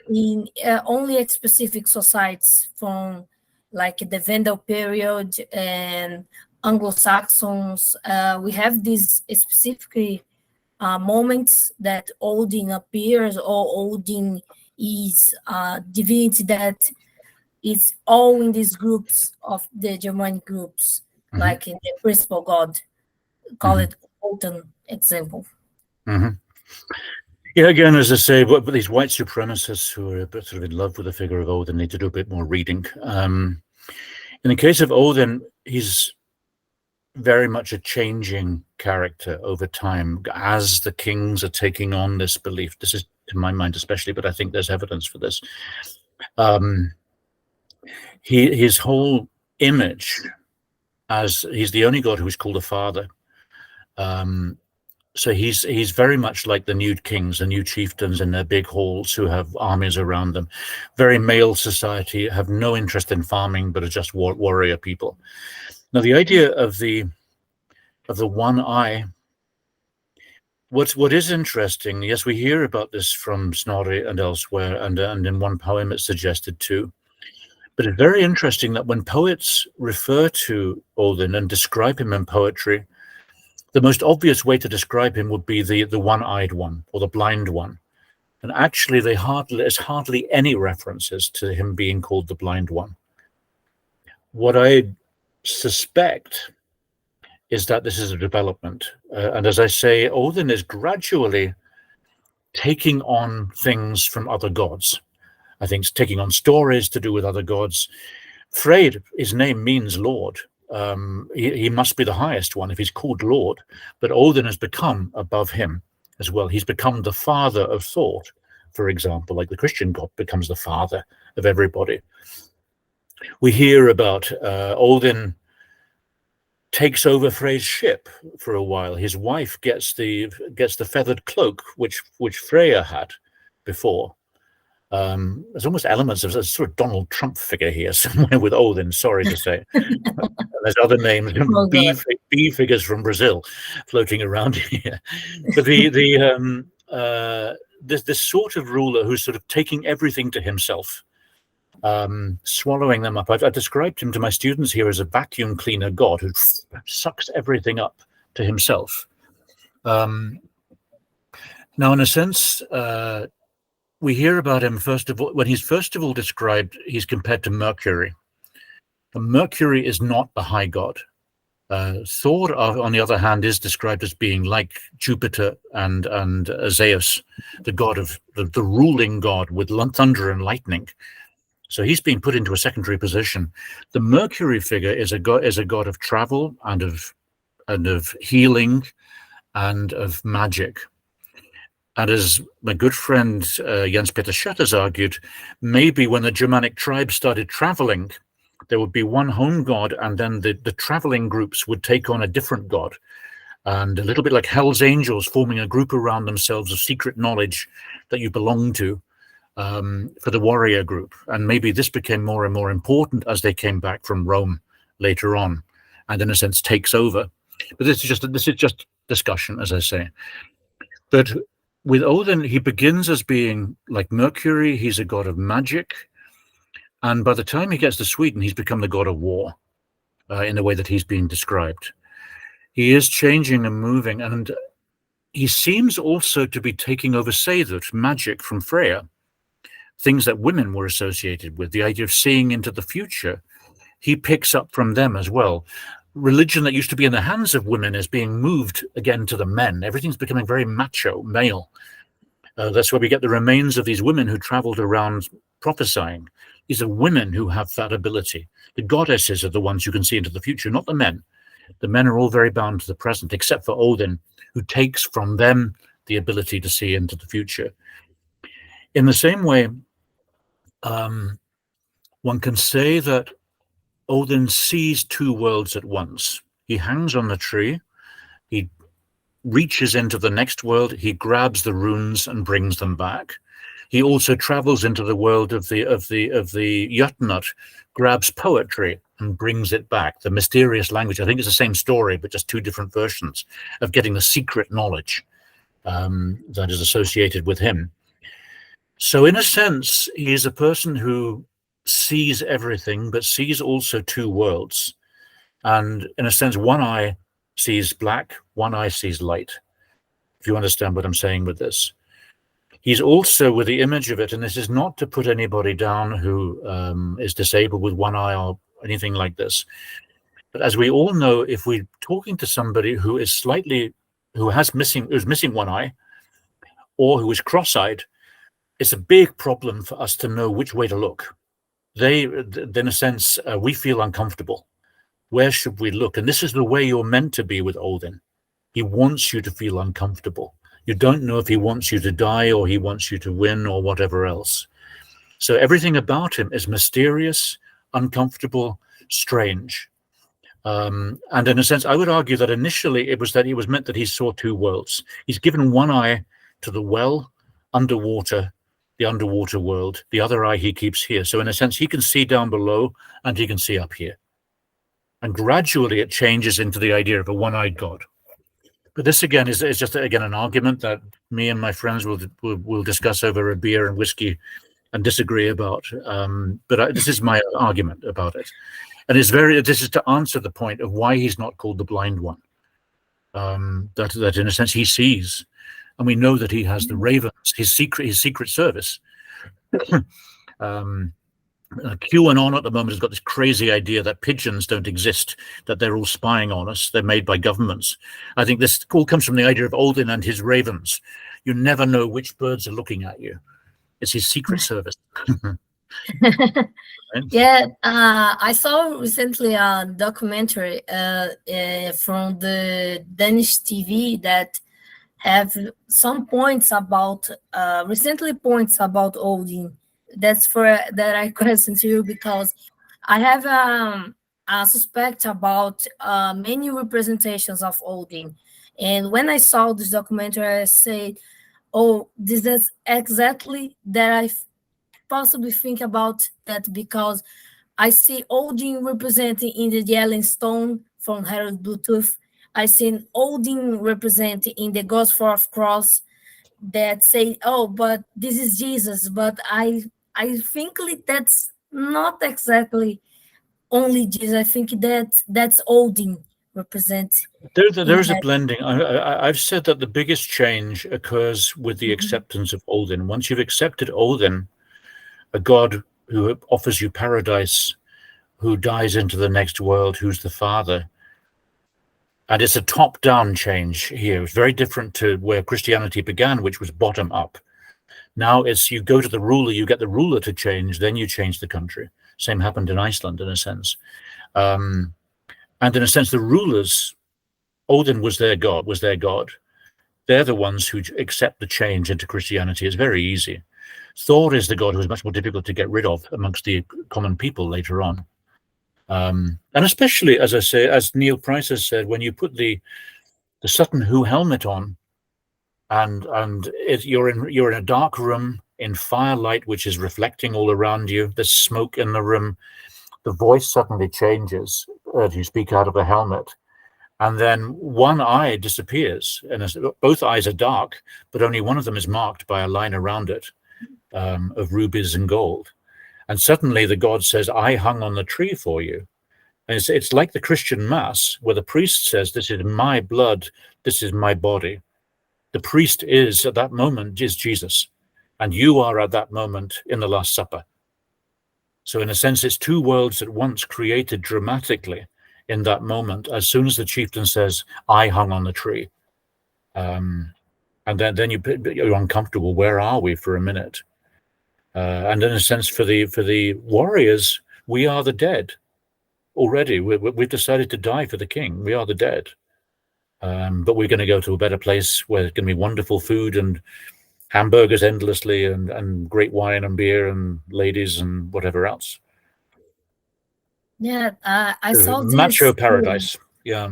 in only a specific societies from like the Vendel period and Anglo-Saxons. We have these specific moments that Odin appears, or Odin is divinity that is all in these groups of the Germanic groups, like in the principal god, call it Odin example. Yeah, again, as I say, but these white supremacists who are a bit sort of in love with the figure of Odin need to do a bit more reading. In the case of Odin, he's very much a changing character over time as the kings are taking on this belief. This is, to my mind especially, but I think there's evidence for this. His whole image, as he's the only god who is called a father. So he's very much like the new kings, the new chieftains in their big halls who have armies around them. Very male society, have no interest in farming, but are just warrior people. Now, the idea of the one eye. What is interesting? Yes, we hear about this from Snorri and elsewhere, and in one poem it's suggested too. But it's very interesting that when poets refer to Odin and describe him in poetry, the most obvious way to describe him would be the one-eyed one or the blind one. And actually, there's hardly any references to him being called the blind one. What I suspect is that this is a development. And as I say, Odin is gradually taking on things from other gods. I think it's taking on stories to do with other gods. Freyr, his name means Lord. He must be the highest one if he's called Lord, but Odin has become above him as well. He's become the father of thought, for example, like the Christian God becomes the father of everybody. We hear about Odin takes over Freyr's ship for a while. His wife gets the feathered cloak which Freya had before. There's almost elements of a sort of Donald Trump figure here somewhere with Odin, sorry to say. There's other names, B figures from Brazil floating around here. But this sort of ruler who's sort of taking everything to himself, swallowing them up. I've described him to my students here as a vacuum cleaner god who sucks everything up to himself. Now, in a sense, we hear about him first of all, when he's first of all described, he's compared to Mercury. And Mercury is not the high god. Thor, on the other hand, is described as being like Jupiter and Zeus, the god of the ruling god with thunder and lightning. So he's been put into a secondary position. The Mercury figure is a god of travel and of healing and of magic. And as my good friend Jens Peter Schett has argued, maybe when the Germanic tribes started traveling, there would be one home god, and then the traveling groups would take on a different god. And a little bit like Hell's Angels forming a group around themselves of secret knowledge that you belong to for the warrior group. And maybe this became more and more important as they came back from Rome later on, and in a sense takes over. But this is just discussion, as I say. But with Odin, he begins as being like Mercury. He's a god of magic. And by the time he gets to Sweden, he's become the god of war in the way that he's being described. He is changing and moving. And he seems also to be taking over Seidr, magic from Freya, things that women were associated with, the idea of seeing into the future. He picks up from them as well. Religion that used to be in the hands of women is being moved again to the men. Everything's becoming very macho, male. That's where we get the remains of these women who traveled around prophesying. These are women who have that ability. The goddesses are the ones who can see into the future, not the men. The men are all very bound to the present, except for Odin, who takes from them the ability to see into the future. In the same way, one can say that Odin sees two worlds at once. He hangs on the tree, he reaches into the next world, he grabs the runes and brings them back. He also travels into the world of the Jötnar, grabs poetry and brings it back. The mysterious language. I think it's the same story, but just two different versions of getting the secret knowledge that is associated with him. So in a sense, he is a person who sees everything, but sees also two worlds. And in a sense, one eye sees black, one eye sees light, if you understand what I'm saying with this. He's also, with the image of it, and this is not to put anybody down who is disabled with one eye or anything like this, but as we all know, if we're talking to somebody who's missing one eye, or who is cross-eyed, it's a big problem for us to know which way to look. In a sense, we feel uncomfortable. Where should we look? And this is the way you're meant to be with Odin. He wants you to feel uncomfortable. You don't know if he wants you to die or he wants you to win or whatever else. So everything about him is mysterious, uncomfortable, strange. And in a sense, I would argue that initially it was meant that he saw two worlds. He's given one eye to the well, underwater, the underwater world. The other eye he keeps here. So in a sense, he can see down below and he can see up here. And gradually it changes into the idea of a one-eyed God. But this again is just an argument that me and my friends will discuss over a beer and whiskey and disagree about. But this is my argument about it. And this is to answer the point of why he's not called the blind one. That in a sense he sees, and we know that he has the ravens, his secret service. QAnon at the moment has got this crazy idea that pigeons don't exist, that they're all spying on us. They're made by governments. I think this all comes from the idea of Odin and his ravens. You never know which birds are looking at you. It's his secret service. Yeah, I saw recently a documentary from the Danish TV that have some points about Odin. That's that I question to you, because I have a suspect about many representations of Odin. And when I saw this documentary, I said, oh, this is exactly that I possibly think about that, because I see Odin representing in the Yellowstone from Harold Bluetooth. I see Odin representing in the Gosforth Cross that say, oh, but this is Jesus. But I think that's not exactly only Jesus. I think that's Odin represent. There's a blending. I've said that the biggest change occurs with the acceptance of Odin. Once you've accepted Odin, a god who offers you paradise, who dies into the next world, who's the father. And it's a top-down change here. It's very different to where Christianity began, which was bottom-up. Now it's you go to the ruler, you get the ruler to change, then you change the country. Same happened in Iceland, in a sense. And in a sense, the rulers, Odin was their god. They're the ones who accept the change into Christianity. It's very easy. Thor is the god who is much more difficult to get rid of amongst the common people later on. And especially, as I say, as Neil Price has said, when you put the Sutton Hoo helmet on, and you're in a dark room in firelight, which is reflecting all around you. There's smoke in the room. The voice suddenly changes as you speak out of the helmet, and then one eye disappears, and both eyes are dark, but only one of them is marked by a line around it of rubies and gold. And suddenly the god says, I hung on the tree for you. And it's like the Christian Mass, where the priest says, this is my blood, this is my body. The priest is, at that moment, is Jesus. And you are, at that moment, in the Last Supper. So in a sense, it's two worlds at once created dramatically in that moment, as soon as the chieftain says, I hung on the tree. And then you're uncomfortable. Where are we for a minute? And in a sense, for the warriors, we are the dead already. We've decided to die for the king. We are the dead. But we're going to go to a better place where there's going to be wonderful food and hamburgers endlessly and great wine and beer and ladies and whatever else. Yeah, I saw this. Macho paradise. Yeah.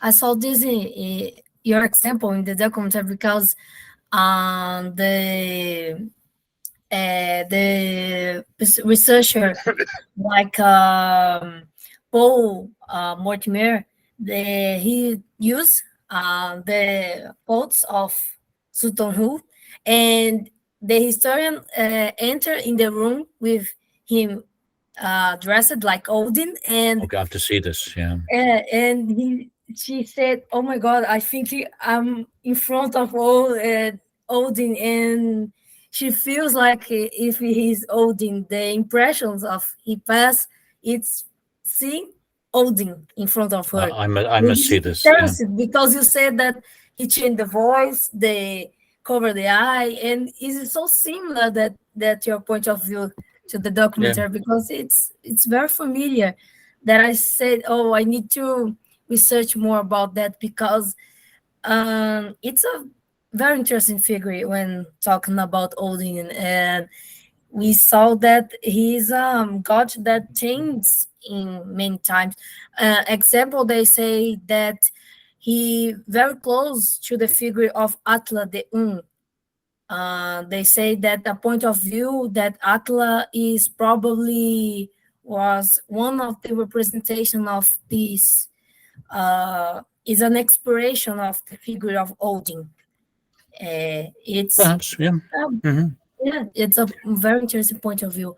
I saw this in your example in the documentary, because the researcher like Paul Mortimer, he used the quotes of Sutton Hoo, and the historian entered in the room with him dressed like Odin, and okay, I have to see this. Yeah, and she said, "Oh my God, I think I'm in front of Odin," and she feels like if he's Odin, the impressions of he passed, it's seeing Odin in front of her. I must see this. Yeah. Because you said that he changed the voice, the cover the eye, and it's so similar that your point of view to the documentary, because it's very familiar, that I said, oh, I need to research more about that, because it's a very interesting figure when talking about Odin, and we saw that he's god that changed in many times. Example, they say that he very close to the figure of Atla the Un. They say that the point of view that Atla is probably was one of the representation of this, is an expiration of the figure of Odin. It's perhaps, yeah. yeah, it's a very interesting point of view.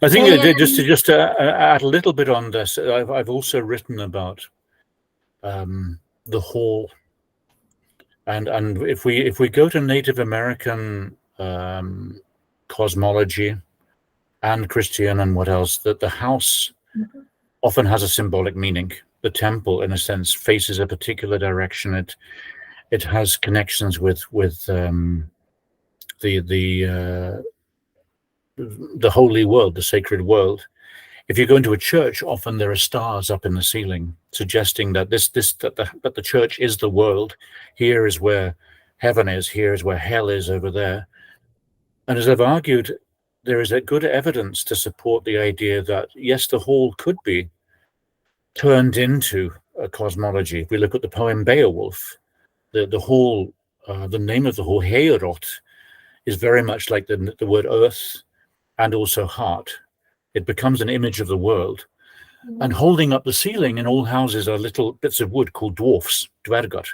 I think just to add a little bit on this, I've also written about the hall, and if we go to Native American cosmology and Christian and what else, that the house often has a symbolic meaning. The temple, in a sense, faces a particular direction. It has connections with the holy world, the sacred world. If you go into a church, often there are stars up in the ceiling, suggesting that that the church is the world. Here is where heaven is. Here is where hell is, over there. And as I've argued, there is a good evidence to support the idea that yes, the hall could be turned into a cosmology. If we look at the poem Beowulf, the hall, the name of the hall, Heorot, is very much like the word earth and also heart. It becomes an image of the world. And holding up the ceiling in all houses are little bits of wood called dwarfs, dwergar,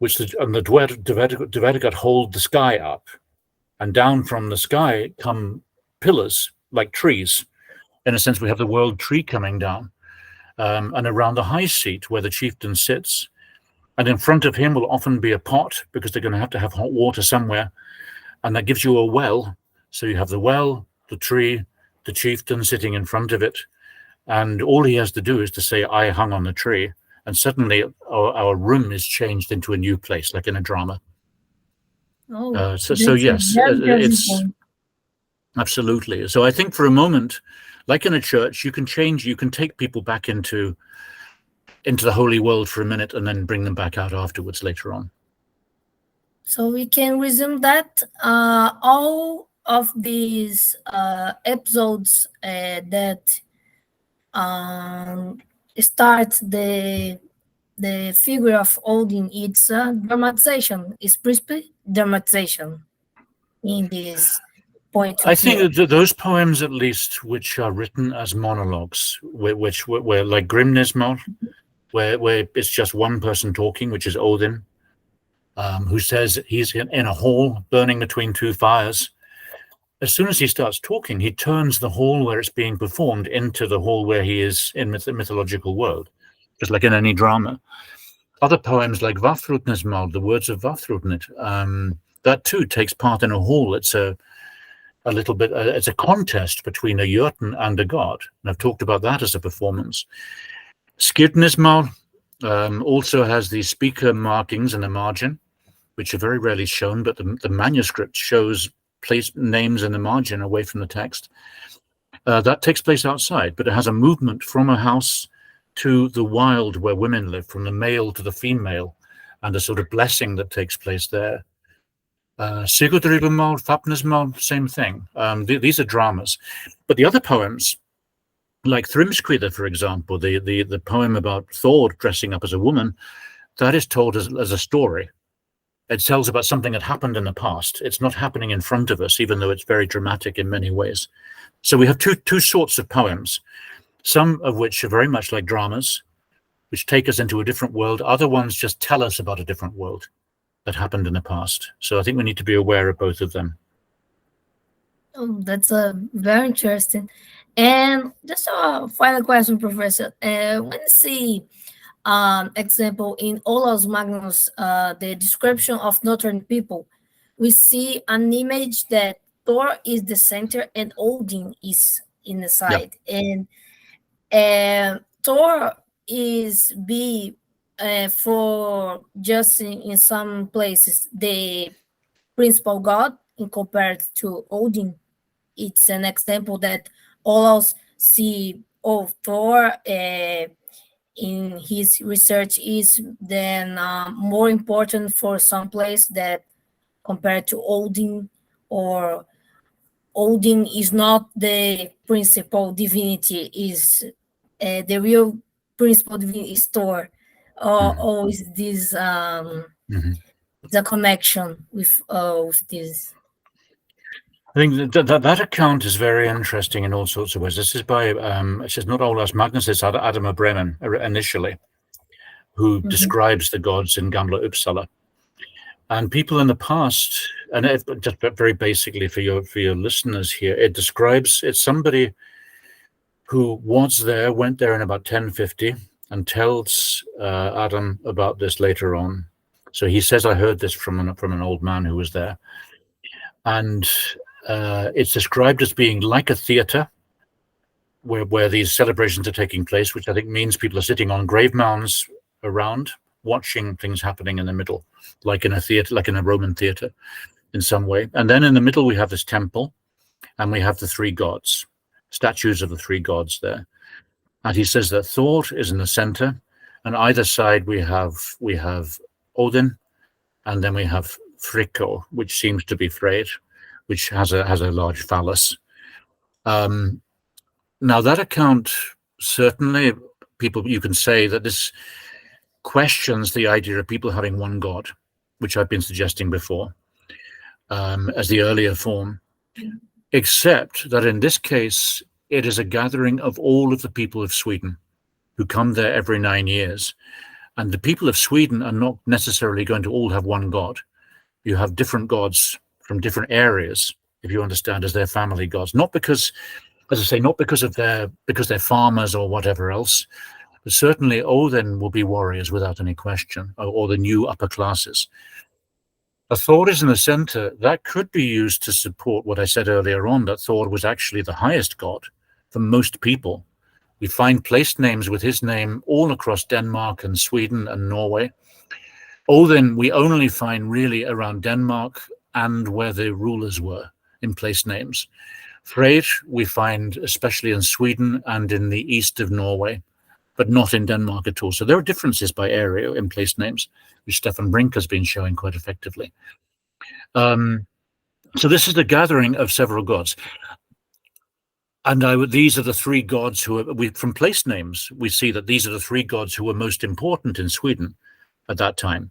and the dwergar hold the sky up. And down from the sky come pillars like trees. In a sense, we have the world tree coming down. And around the high seat where the chieftain sits, and in front of him will often be a pot, because they're going to have hot water somewhere, and that gives you a well. So you have the well, the tree, the chieftain sitting in front of it, and all he has to do is to say, I hung on the tree, and suddenly our room is changed into a new place, like in a drama. So yes, it's absolutely. So I think for a moment, like in a church, you can take people back into the holy world for a minute and then bring them back out afterwards later on. So we can resume that all of these episodes that start the figure of Odin, it's dramatization. It's principally dramatization in this point. I think that those poems, at least, which are written as monologues, which were like Grimnismal, where it's just one person talking, which is Odin, who says he's in a hall burning between two fires. As soon as he starts talking, he turns the hall where it's being performed into the hall where he is in the mythological world, just like in any drama. Other poems like Vafthrudnismal, the words of Vafthrudnit, that too takes part in a hall. It's a little bit, it's a contest between a Jotun and a god. And I've talked about that as a performance. Skirtnismal also has the speaker markings in the margin, which are very rarely shown, but the manuscript shows place names in the margin away from the text. That takes place outside, but it has a movement from a house to the wild where women live, from the male to the female, and a sort of blessing that takes place there. Sigurdrifamal, Fapnismal, same thing. These are dramas. But the other poems, like Thrimskvida, for example, the poem about Thor dressing up as a woman, that is told as a story. It tells about something that happened in the past. It's not happening in front of us, even though it's very dramatic in many ways. So we have two sorts of poems, some of which are very much like dramas, which take us into a different world. Other ones just tell us about a different world that happened in the past. So I think we need to be aware of both of them. Oh, that's very interesting. And just a final question, Professor. When you see example in Olaus Magnus, the description of northern people, we see an image that Thor is the center and Odin is in the side. Yep. And Thor is for just in some places the principal god in compared to Odin. It's an example that allows see Thor in his research is then more important for some place that compared to Odin, or Odin is not the principal divinity, is the real principal divinity is Thor. Or is this the connection with this? I think that account is very interesting in all sorts of ways. This is by, it's not Olaus Magnus, it's Adam of Bremen initially, who describes the gods in Gamla Uppsala. And people in the past, and just very basically for your listeners here, it's somebody who was there, went there in about 1050, and tells Adam about this later on. So he says, I heard this from an old man who was there. And it's described as being like a theater where these celebrations are taking place, which I think means people are sitting on grave mounds around, watching things happening in the middle, like in a theater, like in a Roman theater in some way. And then in the middle, we have this temple, and we have the three gods, statues of the three gods there. And he says that Thor is in the center, and either side we have Odin, and then we have Frikko, which seems to be Freyr, which has a large phallus. Now that account, certainly you can say that this questions the idea of people having one god, which I've been suggesting before, as the earlier form, except that in this case, it is a gathering of all of the people of Sweden who come there every 9 years. And the people of Sweden are not necessarily going to all have one god. You have different gods from different areas, if you understand, as their family gods. Not because, as I say, not because they're farmers or whatever else, but certainly Odin will be warriors without any question, or the new upper classes. A Thor is in the center. That could be used to support what I said earlier on, that Thor was actually the highest god for most people. We find place names with his name all across Denmark and Sweden and Norway. Odin we only find really around Denmark and where the rulers were in place names. Freyr we find especially in Sweden and in the east of Norway, but not in Denmark at all. So there are differences by area in place names, which Stefan Brink has been showing quite effectively. So this is the gathering of several gods. And these are the three gods from place names, we see that these are the three gods who were most important in Sweden at that time.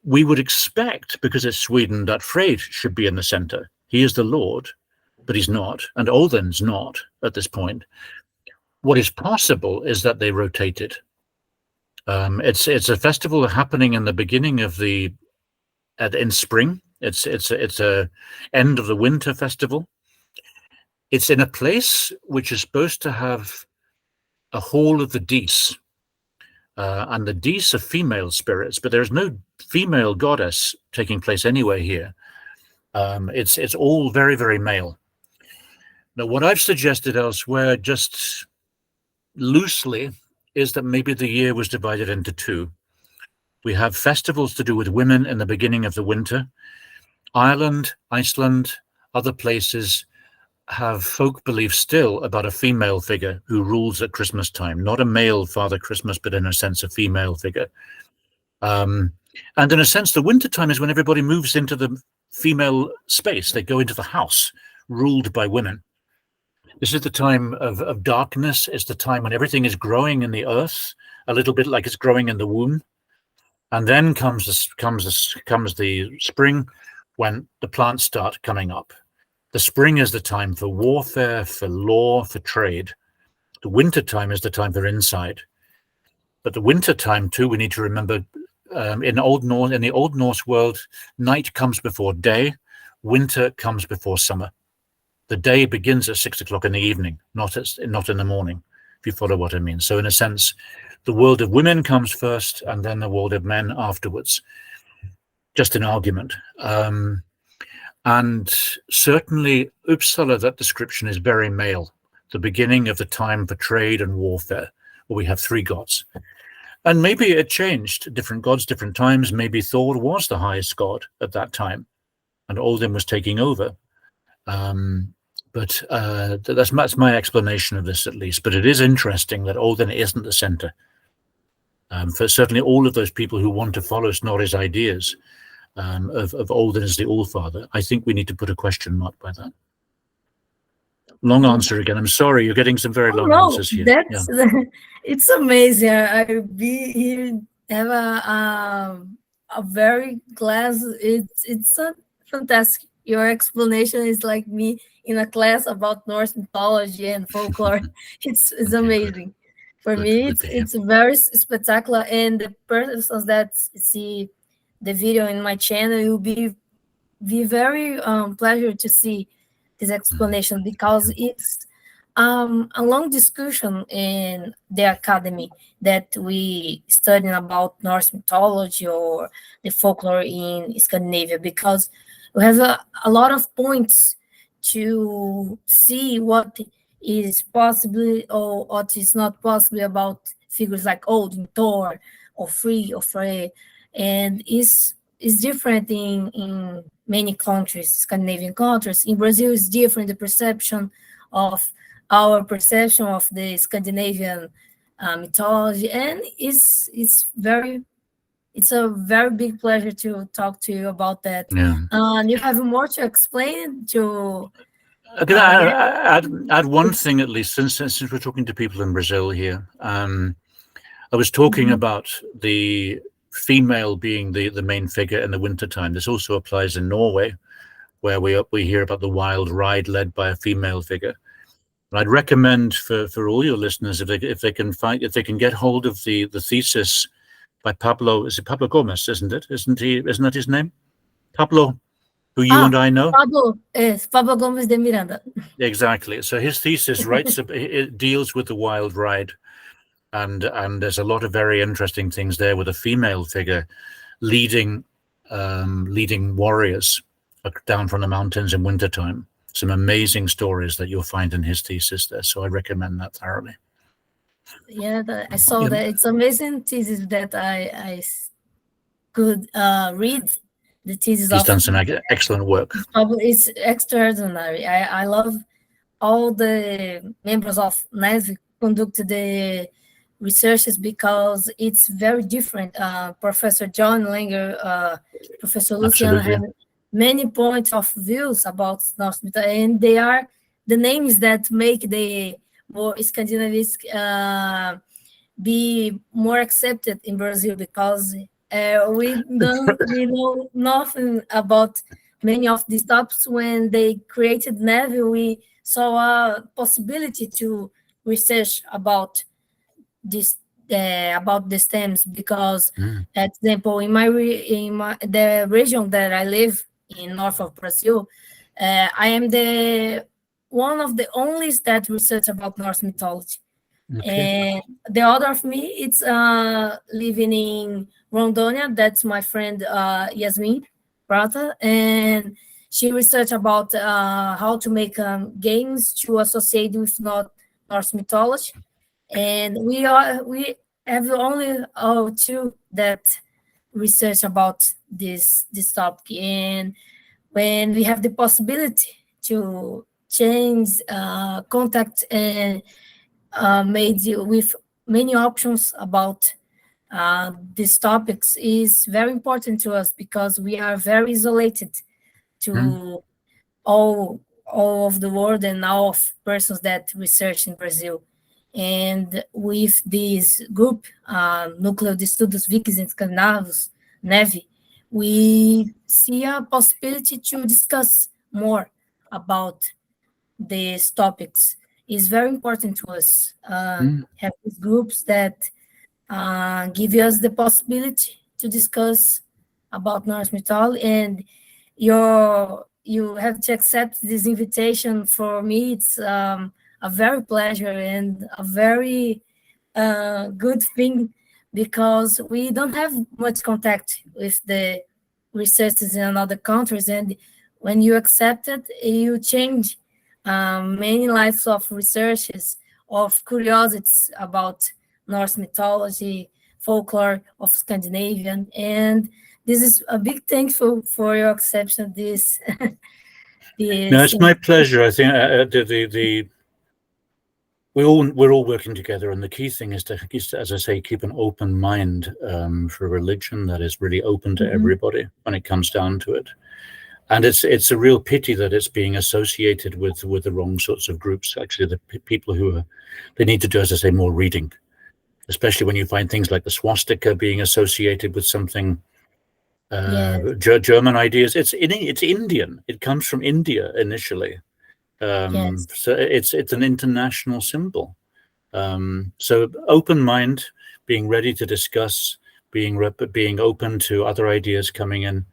We would expect, because it's Sweden, that Freyr should be in the center. He is the Lord, but he's not, and Odin's not at this point. What is possible is that they rotated. It's a festival happening in the beginning of in spring. It's a end of the winter festival. It's in a place which is supposed to have a hall of the Dis, and the Dis are female spirits, but there's no female goddess taking place anywhere here. It's all very, very male. Now, what I've suggested elsewhere, just loosely, is that maybe the year was divided into two. We have festivals to do with women in the beginning of the winter. Ireland, Iceland, other places have folk belief still about a female figure who rules at Christmas time, not a male Father Christmas, but in a sense a female figure. And in a sense, the winter time is when everybody moves into the female space. They go into the house ruled by women. This is the time of darkness. It's the time when everything is growing in the earth, a little bit like it's growing in the womb. And then comes the spring, when the plants start coming up. The spring is the time for warfare, for law, for trade. The winter time is the time for inside. But the winter time too, we need to remember, in the Old Norse world, night comes before day, winter comes before summer. The day begins at 6 o'clock in the evening, not in the morning, if you follow what I mean. So in a sense, the world of women comes first, and then the world of men afterwards. Just an argument. And certainly Uppsala, that description is very male, the beginning of the time for trade and warfare, where we have three gods. And maybe it changed, different gods, different times. Maybe Thor was the highest god at that time, and Odin was taking over. But that's my explanation of this, at least. But it is interesting that Odin isn't the center. For certainly all of those people who want to follow Snorri's ideas of Odin as the All-Father, I think we need to put a question mark by that. Long answer again. I'm sorry, you're getting some very long answers here. That's it's amazing. A very class. It's a fantastic. Your explanation is like me in a class about Norse mythology and folklore. It's amazing. For me, it's very spectacular, and the persons that see the video in my channel will be very pleasure to see this explanation, because it's a long discussion in the academy that we studying about Norse mythology or the folklore in Scandinavia, because we have a lot of points to see what is possible or what is not possible about figures like Odin, Thor, or Frey, or Frey, and is different in many countries, Scandinavian countries. In Brazil, it's different. The perception of our perception of the Scandinavian mythology, and it's a very big pleasure to talk to you about that. Yeah. You have more to explain to. Can I add one thing, at least, since we're talking to people in Brazil here. I was talking about the female being the main figure in the wintertime. This also applies in Norway, where we hear about the wild ride led by a female figure. And I'd recommend for all your listeners, if they can get hold of the thesis by Pablo. Is it Pablo Gomez? Isn't it? Isn't that his name? Pablo, who you and I know. Pablo Gomez de Miranda. Exactly. So his thesis it deals with the wild ride. And there's a lot of very interesting things there with a female figure leading warriors down from the mountains in wintertime. Some amazing stories that you'll find in his thesis there. So I recommend that thoroughly. Yeah, I saw that. It's amazing thesis that I could read. The thesis. He's done some excellent work. It's extraordinary. I love all the members of NEV conduct the researches, because it's very different. Professor John Langer, Professor Luciano have many points of views about Norse mythology, and they are the names that make the more Scandinavians be more accepted in Brazil, because we know nothing about many of these topics. When they created NEV, we saw a possibility to research about these stems, because, for example, in the region that I live in, north of Brazil, I am one of the only that research about Norse mythology. Okay. And the other of me, it's living in Rondônia. That's my friend Yasmin Prata, and she researched about how to make games to associate with Norse mythology. And we have only two that research about this topic. And when we have the possibility to change contact and made with many options about these topics, is very important to us, because we are very isolated to all of the world and all of persons that research in Brazil. And with this group, Núcleo de Estudos Vikings e Escandinavos, NEV, we see a possibility to discuss more about these topics. It's very important to us have these groups that give us the possibility to discuss about Norse mythology. And you have to accept this invitation. For me, it's a very pleasure and a very good thing, because we don't have much contact with the researchers in other countries. And when you accept it, you change many lives of researchers, of curiosities about Norse mythology. folklore of Scandinavian. And this is a big thanks for your acceptance of this. No, it's my pleasure. I think we're all working together, and the key thing is to, as I say, keep an open mind for religion that is really open to everybody when it comes down to it. And it's a real pity that it's being associated with the wrong sorts of groups. Actually, the people they need to do, as I say, more reading, especially when you find things like the swastika being associated with something. German ideas. It's Indian. It comes from India initially. So it's an international symbol. So open mind, being ready to discuss, being open to other ideas coming in,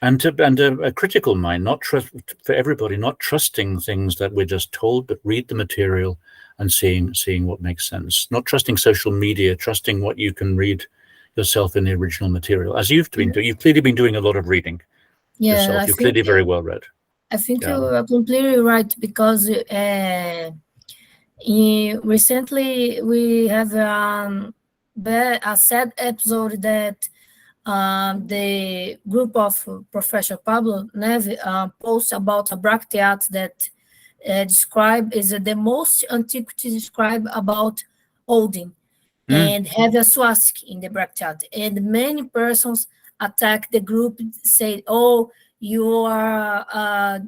and a critical mind, not for everybody, not trusting things that we're just told, but read the material and seeing what makes sense. Not trusting social media, trusting what you can read yourself in the original material, as you've been doing. You've clearly been doing a lot of reading yourself. You're clearly very well read. I think you are completely right, because recently we have a sad episode that the group of Professor Pablo Neve posts about a bracteate that is the most antiquity described about Odin. And have a swastika in the bracteate. And many persons attack the group, say, "Oh, you are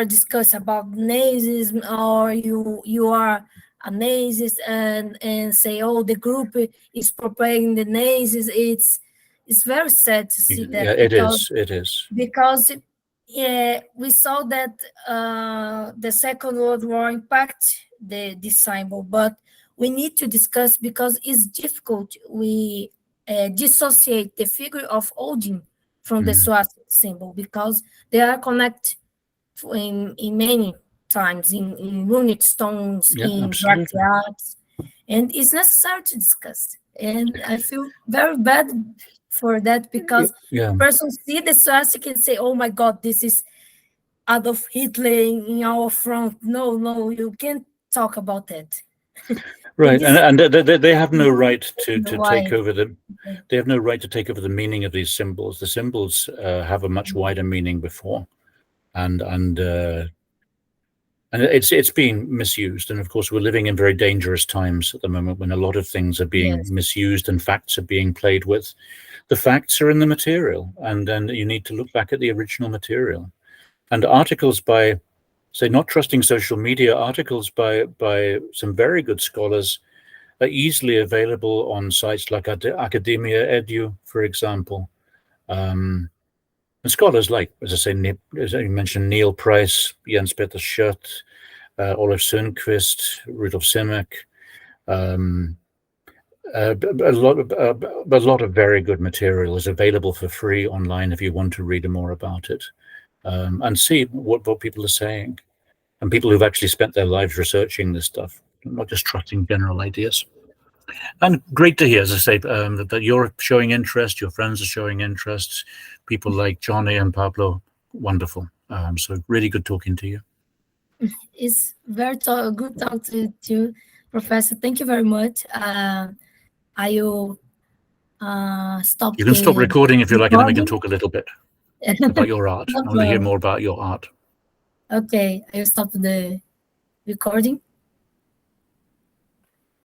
discussing about Nazism, or you are a Nazist," and say, "Oh, the group is propagating the Nazis." It's very sad to see that. It is because we saw that the Second World War impact this symbol, but we need to discuss, because it's difficult. We dissociate the figure of Odin from the swastika symbol, because they are connected in many times in runic stones, in bracteates, and it's necessary to discuss. And I feel very bad for that, because persons see the swastika and say, "Oh my God, this is Adolf Hitler in our front." No, you can't talk about that. Right, and they have no right to take over they have no right to take over the meaning of these symbols. The symbols have a much wider meaning before, and it's being misused. And of course, we're living in very dangerous times at the moment, when a lot of things are being misused and facts are being played with. The facts are in the material, and then you need to look back at the original material. And articles by, say, not trusting social media, articles by some very good scholars are easily available on sites like Academia Edu, for example. And scholars like, as I say, as I mentioned, Neil Price, Jens Peter Schött, Olaf Sundqvist, Rudolf Simek. A lot of very good material is available for free online if you want to read more about it. And see what people are saying, and people who've actually spent their lives researching this stuff, not just trusting general ideas. And great to hear, as I say, that you're showing interest, your friends are showing interest, people like Johnny and Pablo, wonderful. So really good talking to you. It's very good talk to you, Professor. Thank you very much. I will stop. You can stop recording if you like, and then we can talk a little bit about your art. I want to hear more about your art. Okay, I will stop the recording.